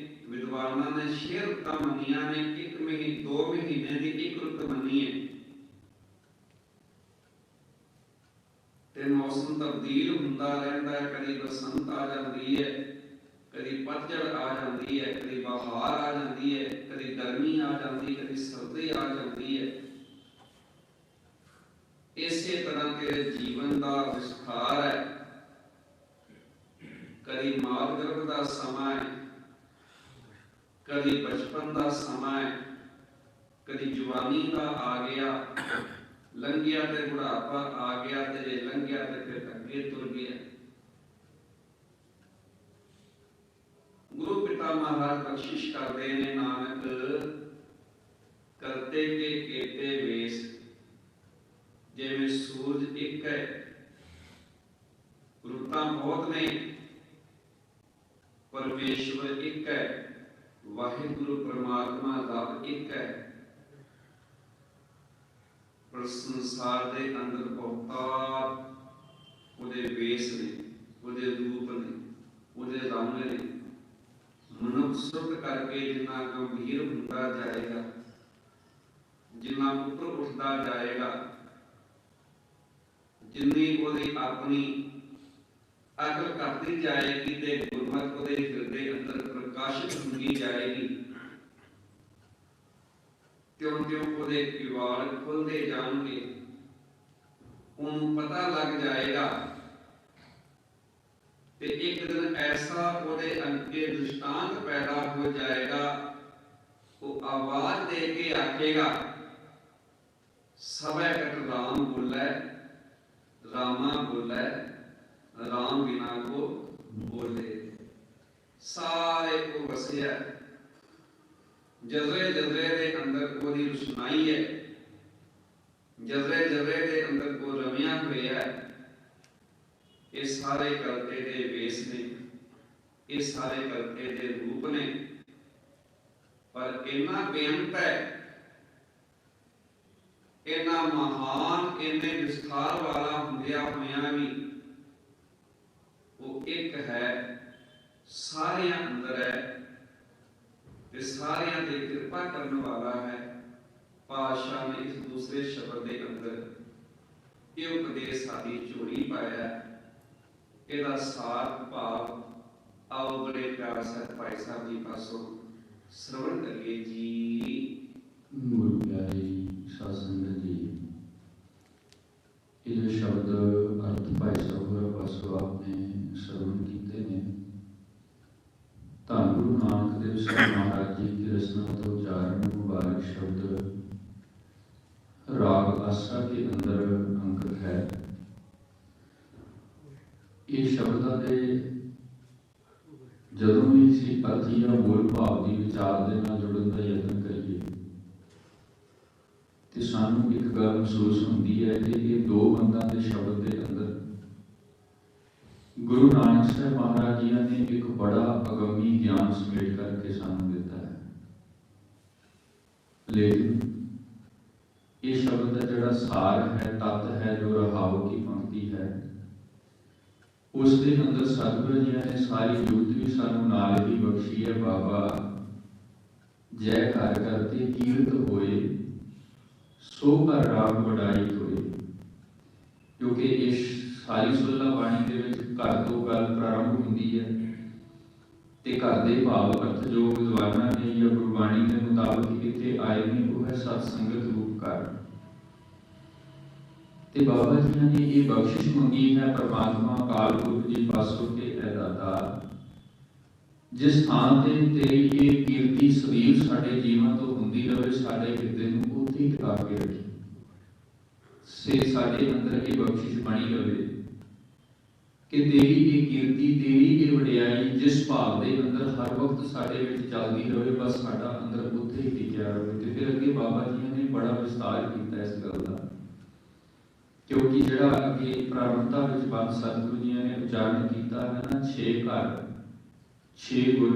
ਵਿਦਵਾਨਾਂ ਨੇ 6 ਰੁੱਤਾਂ ਮੰਨੀਆਂ ਨੇ, 1 ਮਹੀਨੇ 2 ਮਹੀਨੇ ਦੀ 1 ਰੁੱਤ ਮੰਨੀ ਹੈ। ਤੇ ਮੌਸਮ ਤਬਦੀਲ ਹੁੰਦਾ ਰਹਿੰਦਾ ਹੈ, ਕਦੀ ਬਸੰਤ ਆ ਜਾਂਦੀ ਹੈ, ਕਦੀ ਪਤਝੜ ਆ ਜਾਂਦੀ ਹੈ, ਕਦੀ ਬਹਾਰ ਆ ਜਾਂਦੀ ਹੈ, ਕਦੀ ਗਰਮੀ ਆ ਜਾਂਦੀ, ਕਦੀ ਸਰਦੀ ਆ ਜਾਂਦੀ ਹੈ। ਇਸੇ ਤਰ੍ਹਾਂ ਤੇਰੇ ਜੀਵਨ ਦਾ ਵਿਸਥਾਰ ਹੈ। ਕਦੀ ਮਾਤ ਗਰਭ ਦਾ ਸਮਾਂ ਹੈ, ਕਦੀ ਬਚਪਨ ਦਾ ਸਮਾਂ ਹੈ, ਕਦੀ ਜਵਾਨੀ ਦਾ ਆ ਗਿਆ, ਲੰਘਿਆ ਤੇ ਬੁਢਾਪਾ ਆ ਗਿਆ, ਤੇ ਜੇ ਲੰਘਿਆ ਤੇ ਫਿਰ ਅੱਗੇ ਤੁਰ ਗਿਆ। ਗੁਰੂ ਪਿਤਾ ਮਹਾਰਾਜ ਬਖਸ਼ਿਸ਼ ਕਰਦੇ ਨੇ, ਨਾਨਕ ਕਰਤੇ ਕੇ ਕੇਤੇ ਵੇਸ। ਜਿਵੇਂ ਸੂਰਜ ਇੱਕ ਹੈ, ਰੁੱਤਾਂ ਬਹੁਤ ਨੇ, ਪਰਮੇਸ਼ਵਰ ਇੱਕ ਹੈ, ਵਾਹਿਗੁਰੂ ਪਰਮਾਤਮਾ ਰੱਬ ਇੱਕ ਹੈ, ਪਰ ਸੰਸਾਰ ਦੇ ਅੰਦਰ ਬਹੁਤ ਉਹਦੇ ਵੇਸ ਨੇ, ਉਹਦੇ ਰੂਪ ਨੇ, ਉਹਦੇ ਰੰਗ ਨੇ। ਮਨੁੱਖ ਸੁੱਧ ਕਰਕੇ ਜਿੰਨਾ ਗੰਭੀਰ ਹੁੰਦਾ ਜਾਏਗਾ, ਜਿੰਨਾ ਉੱਪਰ ਉੱਠਦਾ ਜਾਏਗਾ, ਜਿੰਨੀ ਉਹਦੀ ਆਪਣੀ ਅਕਲ ਘਟਦੀ ਜਾਏਗੀ ਤੇ ਗੁਰਮਤਿ ਉਹਦੇ ਹਿਰਦੇ ਅੰਦਰ ਪ੍ਰਕਾਸ਼ਿਤ ਹੁੰਦੀ ਜਾਏਗੀ, ਤਿਉਂ-ਤਿਉਂ ਉਹਦੇ ਕਿਵਾੜ ਖੁੱਲਦੇ ਜਾਣਗੇ। ਉਹਨੂੰ ਪਤਾ ਲੱਗ ਜਾਏਗਾ ਤੇ ਇੱਕ ਦਿਨ ਐਸਾ ਉਹਦੇ ਅੱਗੇ ਦ੍ਰਿਸ਼ਟਾਂਤ ਪੈਦਾ ਹੋ ਜਾਏਗਾ, ਉਹ ਆਵਾਜ਼ ਦੇ ਕੇ ਆਖੇਗਾ, ਸਭੈ ਕਟ ਰਾਮ ਬੋਲੇ, ਰਾਮਾ ਬੋਲੇ, ਰਾਮ ਬਿਨਾ ਕੋ ਬੋਲੇ। ਸਾਰੇ ਕੋ ਵਸਿਆ ਜਜ਼ਰੇ ਜਜ਼ਰੇ ਦੇ ਅੰਦਰ ਉਹਦੀ ਰੁਸ਼ਨਾਈ ਹੈ, ਜਜ਼ਰੇ ਜਜ਼ਰੇ ਦੇ ਅੰਦਰ ਕੋ ਰਮਿਆ ਹੋਇਆ ਹੈ। ਇਹ ਸਾਰੇ ਕਰਤੇ ਦੇ ਵੇਸ ਨੇ, ਇਹ ਸਾਰੇ ਕਰਤੇ ਦੇ ਰੂਪ ਨੇ, ਪਰ ਇੰਨਾ ਬੇਅੰਤ ਹੈ, ਇੰਨਾ ਮਹਾਨ, ਇੰਨੇ ਵਿਸਥਾਰ ਵਾਲਾ ਹੁੰਦਿਆਂ ਹੋਇਆਂ ਵੀ ਉਹ ਇੱਕ ਹੈ, ਸਾਰਿਆਂ ਅੰਦਰ ਹੈ ਤੇ ਸਾਰਿਆਂ ਤੇ ਕਿਰਪਾ ਕਰਨ ਵਾਲਾ ਹੈ। ਪਾਤਸ਼ਾਹ ਨੇ ਇਸ ਦੂਸਰੇ ਸ਼ਬਦ ਦੇ ਅੰਦਰ ਇਹ ਉਪਦੇਸ਼ ਸਾਡੀ ਝੋਲੀ ਪਾਇਆ। ਇਹਦਾ ਸਾਰ ਭਾਵ ਆਓ ਬੜੇ ਪਿਆਰ ਸਹਿਤ ਭਾਈ ਸਾਹਿਬ ਜੀ ਪਾਸੋਂ श्रवण करिए जी। गुरु प्यारे साध संगत जी, ये जो शब्द अर्थ भाई साहब पासों आपने श्रवण किए ने, धन गुरु नानक देव साहब महाराज जी की रचना तो उच्चारण मुबारक शब्द राग आसा के अंदर अंकित है। ये शब्द के ਜਦੋਂ ਵੀ ਅਸੀਂ ਅਰਥ ਜਾਂ ਮੂਲ ਭਾਵ ਦੀ ਵਿਚਾਰ ਦੇ ਨਾਲ ਜੁੜਨ ਦਾ ਯਤਨ ਕਰੀਏ ਤੇ ਸਾਨੂੰ ਇੱਕ ਗੱਲ ਮਹਿਸੂਸ ਹੁੰਦੀ ਹੈ ਕਿ ਇਹ ਦੋ ਬੰਦਾਂ ਦੇ ਸ਼ਬਦ ਦੇ ਅੰਦਰ ਗੁਰੂ ਨਾਨਕ ਸਾਹਿਬ ਮਹਾਰਾਜ ਜੀ ਨੇ ਇੱਕ ਬੜਾ ਅਗੰਮੀ ਗਿਆਨ ਸਮੇਟ ਕਰਕੇ ਸਾਨੂੰ ਦਿੱਤਾ ਹੈ। ਲੇਕਿਨ ਇਹ ਸ਼ਬਦ ਦਾ ਜਿਹੜਾ ਸਾਰ ਹੈ, ਤੱਤ ਹੈ, ਜੋ ਰਹਾਉ ਕੀ ਪੰਕਤੀ ਹੈ, ਉਸ ਦੇ ਅੰਦਰ ਸਤਿਗੁਰੂ ਜੀ ਨੇ ਸਾਰੀ ਜੁਗਤ ਵੀ ਸਾਨੂੰ ਨਾਲ ਹੀ ਬਖਸ਼ੀ ਹੈ। ਬਾਬਾ ਜੈ ਘਰ ਕਰਤੇ ਕੀਰਤ ਹੋਏ, ਸੋ ਘਰ ਰਾਮ ਵਡਾਈ ਹੋਏ। ਕਿਉਂਕਿ ਇਸ ਸਾਰੀ ਸੁੱਲਾ ਬਾਣੀ ਦੇ ਵਿੱਚ ਘਰ ਤੋਂ ਗੱਲ ਪ੍ਰਾਰੰਭ ਹੁੰਦੀ ਹੈ ਤੇ ਘਰ ਦੇ ਭਾਵ ਅਰਥ ਜੋ ਵਿਦਵਾਨਾਂ ਨੇ ਜਾਂ ਗੁਰਬਾਣੀ ਦੇ ਮੁਤਾਬਕ ਇੱਥੇ ਆਏ ਨੇ ਉਹ ਹੈ ਸਤ ਸੰਗਤ ਰੂਪ ਘਰ। ਤੇ ਬਾਬਾ ਜੀ ਨੇ ਇਹ ਬਖਸ਼ਿਸ਼ ਮੰਗੀ ਹੈ ਪਰਮਾਤਮਾ ਅਕਾਲ ਪੁਰਖ ਜੀ ਪਾਸੋਂ ਕਿ ਐ ਦਾਤਾ, ਜਿਸ ਥਾਂ ਤੇ ਤੇਰੀ ਇਹ ਕੀਰਤੀ ਸਦੀਵ ਸਾਡੇ ਜੀਵਨ ਤੋਂ ਹੁੰਦੀ ਰਹੇ, ਸਾਡੇ ਹਿਰਦੇ ਨੂੰ ਉੱਥੇ ਹੀ ਟਿਕਾ ਕੇ ਰੱਖੀ ਸੇ, ਸਾਡੇ ਅੰਦਰ ਇਹ ਬਖਸ਼ਿਸ਼ ਬਣੀ ਰਹੇ ਕਿ ਤੇਰੀ ਇਹ ਕੀਰਤੀ, ਤੇਰੀ ਇਹ ਵਡਿਆਈ ਜਿਸ ਭਾਵ ਦੇ ਅੰਦਰ ਹਰ ਵਕਤ ਸਾਡੇ ਵਿੱਚ ਚੱਲਦੀ ਰਹੇ, ਬਸ ਸਾਡਾ ਅੰਦਰ ਉੱਥੇ ਹੀ ਟਿਕਿਆ ਰਹੇ। ਤੇ ਫਿਰ ਅੱਗੇ ਬਾਬਾ ਜੀ ਨੇ ਬੜਾ ਵਿਸਤਾਰ ਕੀਤਾ ਇਸ ਗੱਲ ਦਾ, ਕਿਉਂਕਿ ਜਿਹੜਾ ਅੱਗੇ ਪ੍ਰਾਰੰਭਤਾ ਵਿੱਚ ਬਾਤ ਸਤਿਗੁਰੂ ਜੀ ਨੇ ਉਚਾਰਨ ਕੀਤਾ ਹੈ ਨਾ, 6 ਘਰ, 6 ਗੁਰ,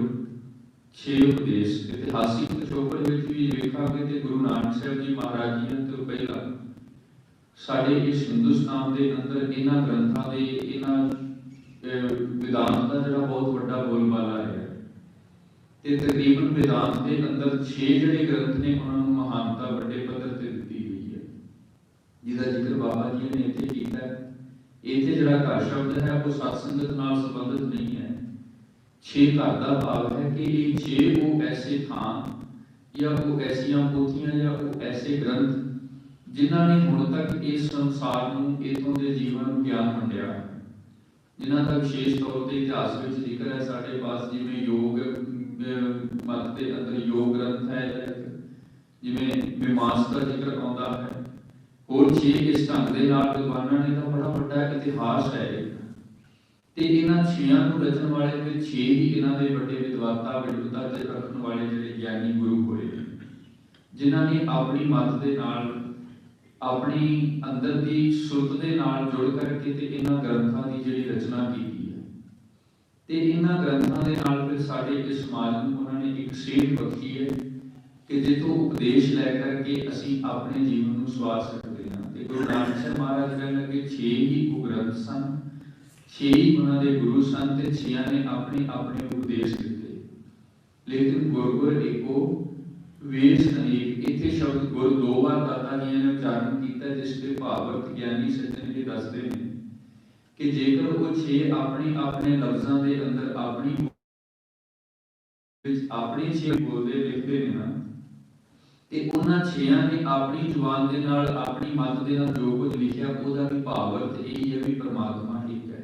6 ਉਪਦੇਸ਼। ਇਤਿਹਾਸਿਕ ਪਿਛੋਕੜ ਵਿੱਚ ਵੀ ਵੇਖਾਂਗੇ ਤੇ ਗੁਰੂ ਨਾਨਕ ਸਾਹਿਬ ਜੀ ਮਹਾਰਾਜ ਜੀ ਤੋਂ ਪਹਿਲਾਂ ਸਾਡੇ ਇਸ ਹਿੰਦੁਸਤਾਨ ਦੇ ਅੰਦਰ ਇਹਨਾਂ ਗ੍ਰੰਥਾਂ ਦੇ, ਇਹਨਾਂ ਵਿਦਾਂਤ ਦਾ ਜਿਹੜਾ ਬਹੁਤ ਵੱਡਾ ਬੋਲਬਾਲਾ ਹੈ ਤੇ ਤਕਰੀਬਨ ਵਿਦਾਂਤ ਦੇ ਅੰਦਰ 6 ਜਿਹੜੇ ਗ੍ਰੰਥ ਨੇ ਉਹਨਾਂ ਨੂੰ ਮਹਾਨਤਾ ਵੱਡੇ ਪੱਧਰ ਤੇ ਦਿੱਤੀ ਹੋਈ ਹੈ, ਜਿਹਦਾ ਜ਼ਿਕਰ ਬਾਬਾ ਜੀ ਨੇ ਇੱਥੇ ਕੀਤਾ ਹੈ। ਇੱਥੇ ਜਿਹੜਾ ਘਰ ਸ਼ਬਦ ਹੈ ਉਹ ਸਤ ਸੰਗਤ ਨਾਲ ਸੰਬੰਧਿਤ ਨਹੀਂ ਹੈ। 6 ਘਰ ਦਾ ਭਾਵ ਹੈ ਕਿ ਇਹ 6 ਉਹ ਐਸੇ ਥਾਂ ਜਾਂ ਉਹ ਐਸੀਆਂ ਪੋਥੀਆਂ ਜਾਂ ਉਹ ਐਸੇ ਗ੍ਰੰਥ ਜਿਨ੍ਹਾਂ ਨੇ ਹੁਣ ਤੱਕ ਇਸ ਸੰਸਾਰ ਨੂੰ, ਇਥੋਂ ਦੇ ਜੀਵਨ ਨੂੰ ਗਿਆਨ ਵੰਡਿਆ, ਜਿਨ੍ਹਾਂ ਦਾ ਵਿਸ਼ੇਸ਼ ਤੌਰ ਤੇ ਇਤਿਹਾਸ ਵਿੱਚ ਜ਼ਿਕਰ ਹੈ ਸਾਡੇ ਪਾਸ। ਜਿਵੇਂ ਯੋਗ ਮਤ ਦੇ ਅੰਦਰ ਯੋਗ ਗ੍ਰੰਥ ਹੈ, ਜਿਵੇਂ ਮੀਮਾਂਸਾ ਦਾ ਜ਼ਿਕਰ ਆਉਂਦਾ ਹੈ। ਹੋਰ 6 ਇਸ ਢੰਗ ਦੇ ਨਾਲ ਵਿਦਵਾਨਾਂ ਨੇ ਤਾਂ ਬੜਾ ਵੱਡਾ ਇਤਿਹਾਸ ਹੈ ਤੇ ਇਹਨਾਂ 6 ਨੂੰ ਰਚਣ ਵਾਲੇ ਵਿੱਚ 6 ਹੀ ਇਹਨਾਂ ਦੇ ਵੱਡੇ ਵਿਦਵਾਤਾ, ਵਿਦਵਤਾ ਤੇ ਰੱਖਣ ਵਾਲੇ ਜਿਹੜੇ ਗਿਆਨੀ ਗੁਰੂ ਹੋਏ, ਜਿਨ੍ਹਾਂ ਨੇ ਆਪਣੀ ਮੱਤ ਦੇ ਨਾਲ, ਆਪਣੀ ਅੰਦਰ ਦੀ ਸੁਰਤ ਦੇ ਨਾਲ ਜੁੜ ਕਰਕੇ ਤੇ ਇਹਨਾਂ ਗ੍ਰੰਥਾਂ ਦੀ ਜਿਹੜੀ ਰਚਨਾ ਕੀਤੀ ਹੈ। ਤੇ ਇਹਨਾਂ ਗ੍ਰੰਥਾਂ ਦੇ ਨਾਲ ਫਿਰ ਸਾਡੇ ਇਸ ਸਮਾਜ ਨੂੰ ਉਹਨਾਂ ਨੇ ਇੱਕ ਸੇਧ ਬਖਸ਼ੀ ਹੈ ਕਿ ਜਿੱਥੋਂ ਉਪਦੇਸ਼ ਲੈ ਕਰਕੇ ਅਸੀਂ ਆਪਣੇ ਜੀਵਨ ਨੂੰ ਸਵਾਰ ਸਕਦੇ ਹਾਂ। ਤੇ ਗੁਰੂ ਨਾਨਕ ਸਾਹਿਬ ਮਹਾਰਾਜ ਕਹਿਣ ਲੱਗੇ 6 ਹੀ ਉਹ ਗ੍ਰੰਥ ਸਨ, 6 ਹੀ ਉਹਨਾਂ ਦੇ ਗੁਰੂ ਸਨ ਤੇ 6 ਨੇ ਆਪਣੇ ਆਪਣੇ ਉਪਦੇਸ਼ ਦਿੱਤੇ। ਲੇਕਿਨ ਗੁਰ ਏਕੋ ਵੇਸ ਅਨੇਕ, ਇੱਥੇ ਸ਼ਬਦ ਗੁਰ 2 ਵਾਰ ਦਾਤਾ ਜੀ ਨੇ ਉਚਾਰਨ ਕੀਤਾ, ਜਿਸ ਦੇ ਭਾਵ ਅਰਥ ਗਿਆਨੀ ਸੱਜਣ ਜੀ ਦੱਸਦੇ ਨੇ ਕਿ ਜੇਕਰ ਉਹ 6 ਆਪਣੇ ਲਫ਼ਜ਼ਾਂ ਦੇ ਅੰਦਰ ਆਪਣੀ 6 ਬੋਲਦੇ ਲਿਖਦੇ ਨੇ ਨਾ, ਤੇ ਉਹਨਾਂ 6 ਨੇ ਆਪਣੀ ਜ਼ੁਬਾਨ ਦੇ ਨਾਲ, ਆਪਣੀ ਮੱਤ ਦੇ ਨਾਲ ਜੋ ਕੁਝ ਲਿਖਿਆ ਉਹਦਾ ਵੀ ਭਾਵ ਅਰਥ ਇਹ ਹੈ ਵੀ ਪਰਮਾਤਮਾ ਇੱਕ ਹੈ।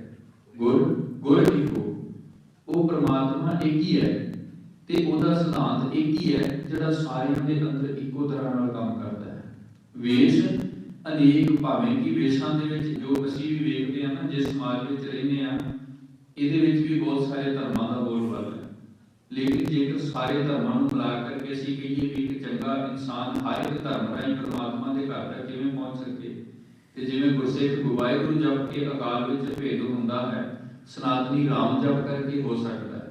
ਗੁਰ ਇੱਕੋ, ਉਹ ਪਰਮਾਤਮਾ ਇੱਕ ਹੀ ਹੈ ਤੇ ਉਹਦਾ ਸਿਧਾਂਤ ਇੱਕ ਹੀ ਹੈ ਜਿਹੜਾ ਸਾਰਿਆਂ ਦੇ ਅੰਦਰ ਇੱਕੋ ਤਰ੍ਹਾਂ ਨਾਲ ਕੰਮ ਕਰਦਾ ਹੈ। ਵੇਸ਼ ਅਨੇਕ, ਭਾਵੇਂ ਕਿ ਵੇਸ਼ਾਂ ਦੇ ਵਿੱਚ ਜੋ ਅਸੀਂ ਵੀ ਵੇਖਦੇ ਹਾਂ ਨਾ, ਜਿਸ ਸਮਾਜ ਵਿੱਚ ਰਹਿੰਦੇ ਆ, ਇਹਦੇ ਵਿੱਚ ਵੀ ਬਹੁਤ ਸਾਰੇ ਧਰਮਾਂ ਦਾ ਬੋਲਬਾਲਾ ਹੈ। ਲੇਕਿਨ ਜੇਕਰ ਸਾਰੇ ਧਰਮਾਂ ਨੂੰ ਮਿਲਾ ਕਰਕੇ ਅਸੀਂ ਕਹੀਏ ਵੀ ਇੱਕ ਚੰਗਾ ਇਨਸਾਨ ਹਰ ਇੱਕ ਧਰਮ ਰਾਹੀਂ ਪਰਮਾਤਮਾ ਦੇ ਘਰ ਤੱਕ ਕਿਵੇਂ ਪਹੁੰਚ ਸਕੇ, ਤੇ ਤੇ ਜਿਵੇਂ ਗੁਰਸਿੱਖ ਵਾਹਿਗੁਰੂ ਜਪ ਕੇ ਅਕਾਲ ਵਿੱਚ ਭੇਦ ਹੁੰਦਾ ਹੈ, ਸਨਾਤਨੀ ਰਾਮ ਜਪ ਕਰਕੇ ਹੋ ਸਕਦਾ ਹੈ,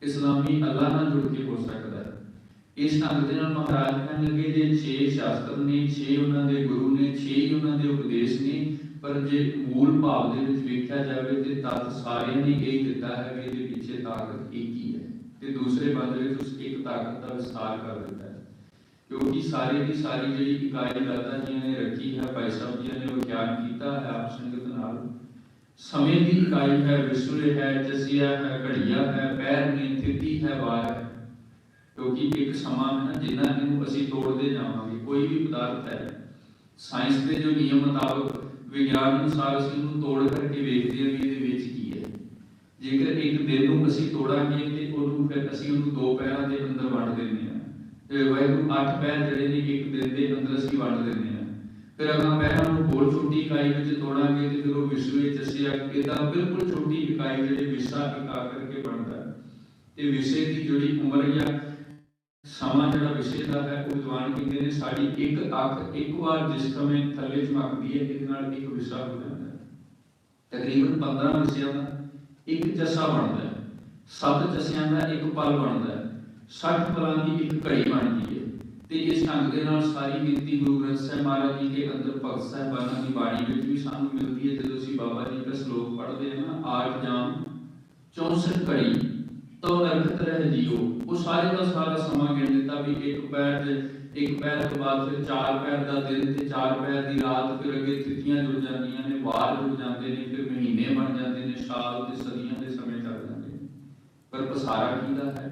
ਇਸਲਾਮੀ ਅੱਲਾਹ ਨਾਲ ਜੁੜ ਕੇ ਹੋ ਸਕਦਾ ਹੈ। ਇਸ ਢੰਗ ਦੇ ਨਾਲ ਮਹਾਰਾਜ ਕਹਿਣ ਲੱਗੇ ਜੇ 6 ਸ਼ਾਸਤਰ ਨੇ, 6 ਉਹਨਾਂ ਦੇ ਗੁਰੂ ਨੇ, 6 ਹੀ ਉਹਨਾਂ ਦੇ ਉਪਦੇਸ਼ ਨੇ, ਪਰ ਜੇ ਮੂਲ ਭਾਵ ਦੇ ਵਿੱਚ ਵੇਖਿਆ ਜਾਵੇ ਤੇ ਤੱਤ ਸਾਰਿਆਂ ਨੇ ਇਹ ਦਿੱਤਾ ਹੈ ਕਿ ਇਹਦੇ ਪਿੱਛੇ ਤਾਕਤ ਇੱਕ ਹੀ ਹੈ ਤੇ ਦੂਸਰੇ ਬੰਦ ਵਿੱਚ ਉਸ ਇੱਕ ਤਾਕਤ ਦਾ ਵਿਸਥਾਰ ਕਰ ਦਿੱਤਾ ਹੈ। ਕਿਉਂਕਿ ਸਾਰੇ ਦੀ ਸਾਰੀ ਜਿਹੜੀ ਇਕਾਈ ਦਾਤਾ ਜੀ ਨੇ ਰੱਖੀ ਹੈ, ਭਾਈ ਸਾਹਿਬ ਜੀ ਨੇ ਵਿਖਿਆਨ ਕੀਤਾ ਹੈ ਆਪ ਸੰਗਤ ਨਾਲ। ਸਮੇਂ ਦੀ ਇਕਾਈ ਹੈ, ਵਿਸ਼ਵ ਹੈ, ਜਸੀਆ ਹੈ, ਘੜੀਆ ਹੈ, ਪੈਰ ਨੇ, ਥਿਤੀ ਹੈ, ਵਾਰ ਹੈ। ਕਿਉਂਕਿ ਇੱਕ ਸਮਾਂ ਹੈ ਨਾ ਜਿੰਨਾ ਇਹਨੂੰ ਅਸੀਂ ਤੋੜਦੇ ਜਾਵਾਂਗੇ। ਕੋਈ ਵੀ ਪਦਾਰਥ ਹੈ, ਸਾਇੰਸ ਦੇ ਜੋ ਨਿਯਮ ਮੁਤਾਬਕ ਵਿਗਿਆਨ ਅਨੁਸਾਰ ਅਸੀਂ ਉਹਨੂੰ ਤੋੜ ਕਰਕੇ ਵੇਖਦੇ ਹਾਂ ਵੀ ਇਹਦੇ ਵਿੱਚ ਕੀ ਹੈ। ਜੇਕਰ ਇੱਕ ਦਿਨ ਨੂੰ ਅਸੀਂ ਤੋੜਾਂਗੇ ਤੇ ਉਹਨੂੰ ਫਿਰ ਅਸੀਂ ਉਹਨੂੰ 2 ਪੈਰਾਂ ਦੇ ਅੰਦਰ ਵੰਡ ਦਿੰਦੇ ਹਾਂ। ਤੇ ਵਾਹਿਗੁਰੂ 8 ਪੈਰ ਜਿਹੜੇ ਨੇ ਇੱਕ ਦਿਨ ਦੇ ਅੰਦਰ ਅਸੀਂ ਵੰਡ ਦਿੰਦੇ ਹਾਂ। ਫਿਰ ਅਗਾਂ ਪੈਰਾਂ ਨੂੰ ਹੋਰ ਛੋਟੀ ਇਕਾਈ ਵਿੱਚ ਤੋੜਾਂਗੇ ਤੇ ਫਿਰ ਉਹ ਵਿਸ਼ਵ ਵਿੱਚ ਅਸੀਂ ਇਹਦਾ ਬਿਲਕੁਲ ਛੋਟੀ ਇਕਾਈ ਜਿਹੜੇ ਵਿਸ਼ਾ ਇਕਾ ਕਰਕੇ ਬਣਦਾ ਹੈ। ਤੇ ਵਿਸ਼ੇ ਦੀ ਜਿਹੜੀ ਉਮਰ ਜਾਂ ਸਮਾਂ ਜਿਹੜਾ ਵਿਸ਼ੇ ਦਾ ਹੈ ਉਹ ਵਿਦਵਾਨ ਕਹਿੰਦੇ ਨੇ ਸਾਡੀ ਇੱਕ ਅੱਖ ਇੱਕ ਵਾਰ ਜਿਸ ਸਮੇਂ ਥੱਲੇ ਝਮਕਦੀ ਹੈ ਇਹਦੇ ਨਾਲ ਇੱਕ ਵਿਸ਼ਾ ਹੋ ਜਾਂਦਾ ਹੈ। ਤਕਰੀਬਨ 15 ਵਿਸ਼ਿਆਂ ਦਾ ਇੱਕ ਜੱਸਾ ਬਣਦਾ ਹੈ, 7 ਜੱਸਿਆਂ ਦਾ ਇੱਕ ਪਲ ਬਣਦਾ ਹੈ, 60 ਪਲਾਂ ਦੀ ਇੱਕ ਘੜੀ ਬਣਦੀ ਹੈ। ਤੇ ਇਸ ਢੰਗ ਦੇ ਨਾਲ ਸਾਰੀ ਗਿਣਤੀ ਗੁਰੂ ਗ੍ਰੰਥ ਸਾਹਿਬ ਮਹਾਰਾਜ ਜੀ ਦੇ ਅੰਦਰ ਭਗਤ ਸਾਹਿਬਾਨਾਂ ਦੀ ਬਾਣੀ ਵਿੱਚ ਵੀ ਸਾਨੂੰ ਮਿਲਦੀ ਹੈ। ਜਦੋਂ ਅਸੀਂ ਬਾਬਾ ਜੀ ਦਾ ਸ਼ਲੋਕ ਪੜ੍ਹਦੇ ਹਾਂ ਨਾ, 8 ਜਾਮ 64 ਘੜੀ तो नरकत रह जियो, वो सारे का सारा समा गिन दिता भी एक पैर के बाद फिर 4 पैर का दिन ते 4 पैर की रात, फिर अगे तिथियां जुड़ जांदियां ने, वार जुड़ जाते हैं, फिर महीने बन जाते हैं, साल ते सदियां दे समय चल जाते हैं। पर पसारा किहदा है?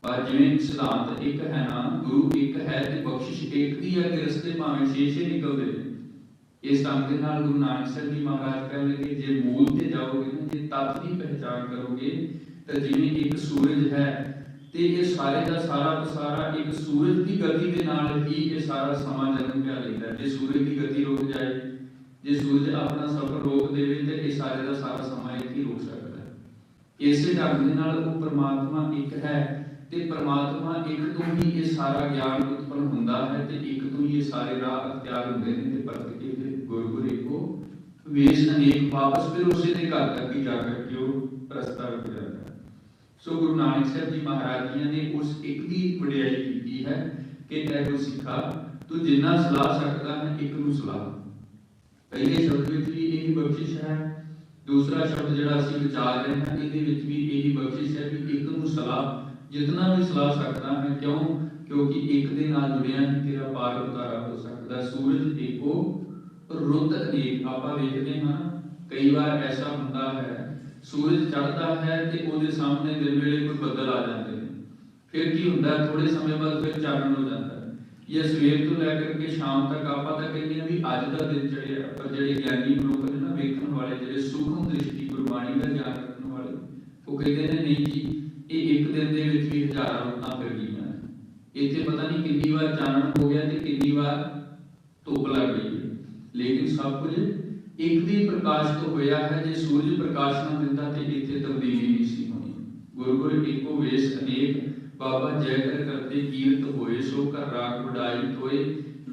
पर जिवें सिद्धांत एक है ना, गुरु एक है ते बख्शिश एक दी है कि रस्ते भावें 6 निकलदे ने। इस ढंग के नाल गुरु नानक साहब जी महाराज कहण लगे जे मूल ते जाओगे ना, जे तत्त की पहचान करोगे तो जिवें एक सूरज है ते ये सारे का सारा पसारा एक सूरज की गति के नाल ही ये सारा समा जन्म पिया लेता है। जे सूरज की गति रुक जाए, जे सूरज अपना सफर रोक देवे तो ये सारे का सारा समा एक ही रोक सकता है। इसे ढंग के नाल वो परमात्मा एक है ते परमात्मा एक तो ही ये सारा ज्ञान उत्पन्न हुंदा है ते एक तो ही ये सारे राह अख्तियार हुंदे ने ते परत के फिर गुरु को वेश अनेक वापस फिर उसे दे घर तक ही जाकर के वो रस्ता रुक जाता है। सो गुरु नानक साहब जी महाराज जी ने उस एक की वडियाई की है कि ऐहो सिखा तू जिन्ना सलाह सकता है एक नूं सलाह। पहले शब्द विच भी यही बख्शिश है, दूसरा शब्द जिहड़ा असीं विचार रहे हैं इहदे विच भी यही बख्शिश है कि एक नूं सलाह जितना भी सलाह सकता है। क्यों? क्योंकि एक दे नाल जुड़िया ही तेरा पार उतारा हो सकता। सूरज एको रुत अनेक। आपां वेखदे हां कई बार ऐसा हुंदा है सूरज चढ़ता है ते ओदे सामने दिन वेले कोई बदल आ जाते हैं, फिर की हुंदा है थोड़े समय बाद फिर चानन हो जाता है। या सवेर तो लेकर के शाम तक आपां तां कहंदे भी अज दा दिन चढ़िया, पर जिहड़े ज्ञानी मनुख ने ना वेखण वाले जिहड़े सूक्ष्म दृष्टि गुरबाणी दा ज्ञान रखण वाले वो कहंदे ने नहीं जी ये एक दिन दे विच भी हज़ारां रुत्तां फिर गईयां ने। इत्थे पता नहीं कितनी बार चानन हो गया ते कितनी बार धुप लग गई है, लेकिन सब कुछ एक दी प्रकाश तो होया है। जे सूरज प्रकाश ना दिंदा ते इत्थे तब्दीली नहीं सी होनी। गुरु एको वेश अनेक बाबा जय कर करते कीरत होए सो कर राग वडाई होए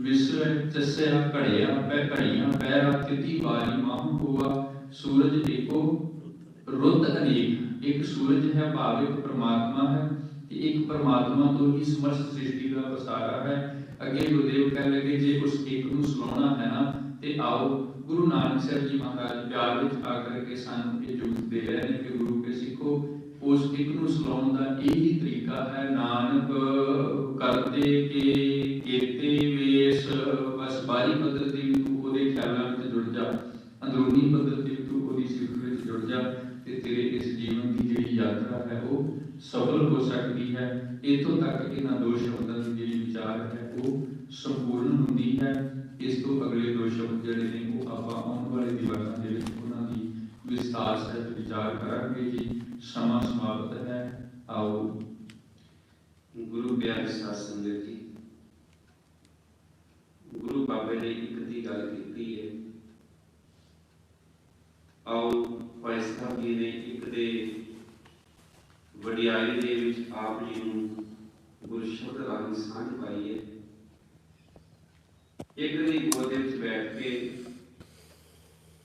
विश्व चस्या घड़िया पै घड़ियां पैरा तिथि वारी माहू हुआ। सूरज एको रुत अनेक। एक सूरज है भाव एक परमात्मा है, एक परमात्मा तो ही समस्त सृष्टि का पसारा है। अगे गुरुदेव कह लगे जे उस एक नूं सलाउणा है ना ते आओ गुरु नानक साहब जी महाराज प्यार विच आकर के सानू ये जुगत दे रहे हैं कि गुरु के सिखो उस एक नूं सलाउण दा यही तरीका है। नानक करते के केते वेश बस बारी पद्धर दी तू ओदे ख्यालां विच जुड़ जा, अंदरूनी पद्धर दी तू ओदी सिफत विच जुड़ जा ते तेरे इस जीवन की जिहड़ी यात्रा है वो सफल हो सकती है। इत्थों तक इन्हां 2 शब्दां दी जिहड़ी विचार है वो संपूर्ण हुंदी है। इस तो अगले 2 शब्द जिहड़े ने वो आपां आउण वाले दिवसां दे विच उन्हां दी विस्तार सहित विचार करांगे जी। समा समाप्त है। आओ गुरु प्यारे साध संगत जी, गुरु बाबे ने एक दी गल कीती है। आओ भाई साहब जी ने एक दे वडियाई दे विच आप जी नूं गुरु शब्द राही सांझ पाई है। एक दी गोद विच बैठ के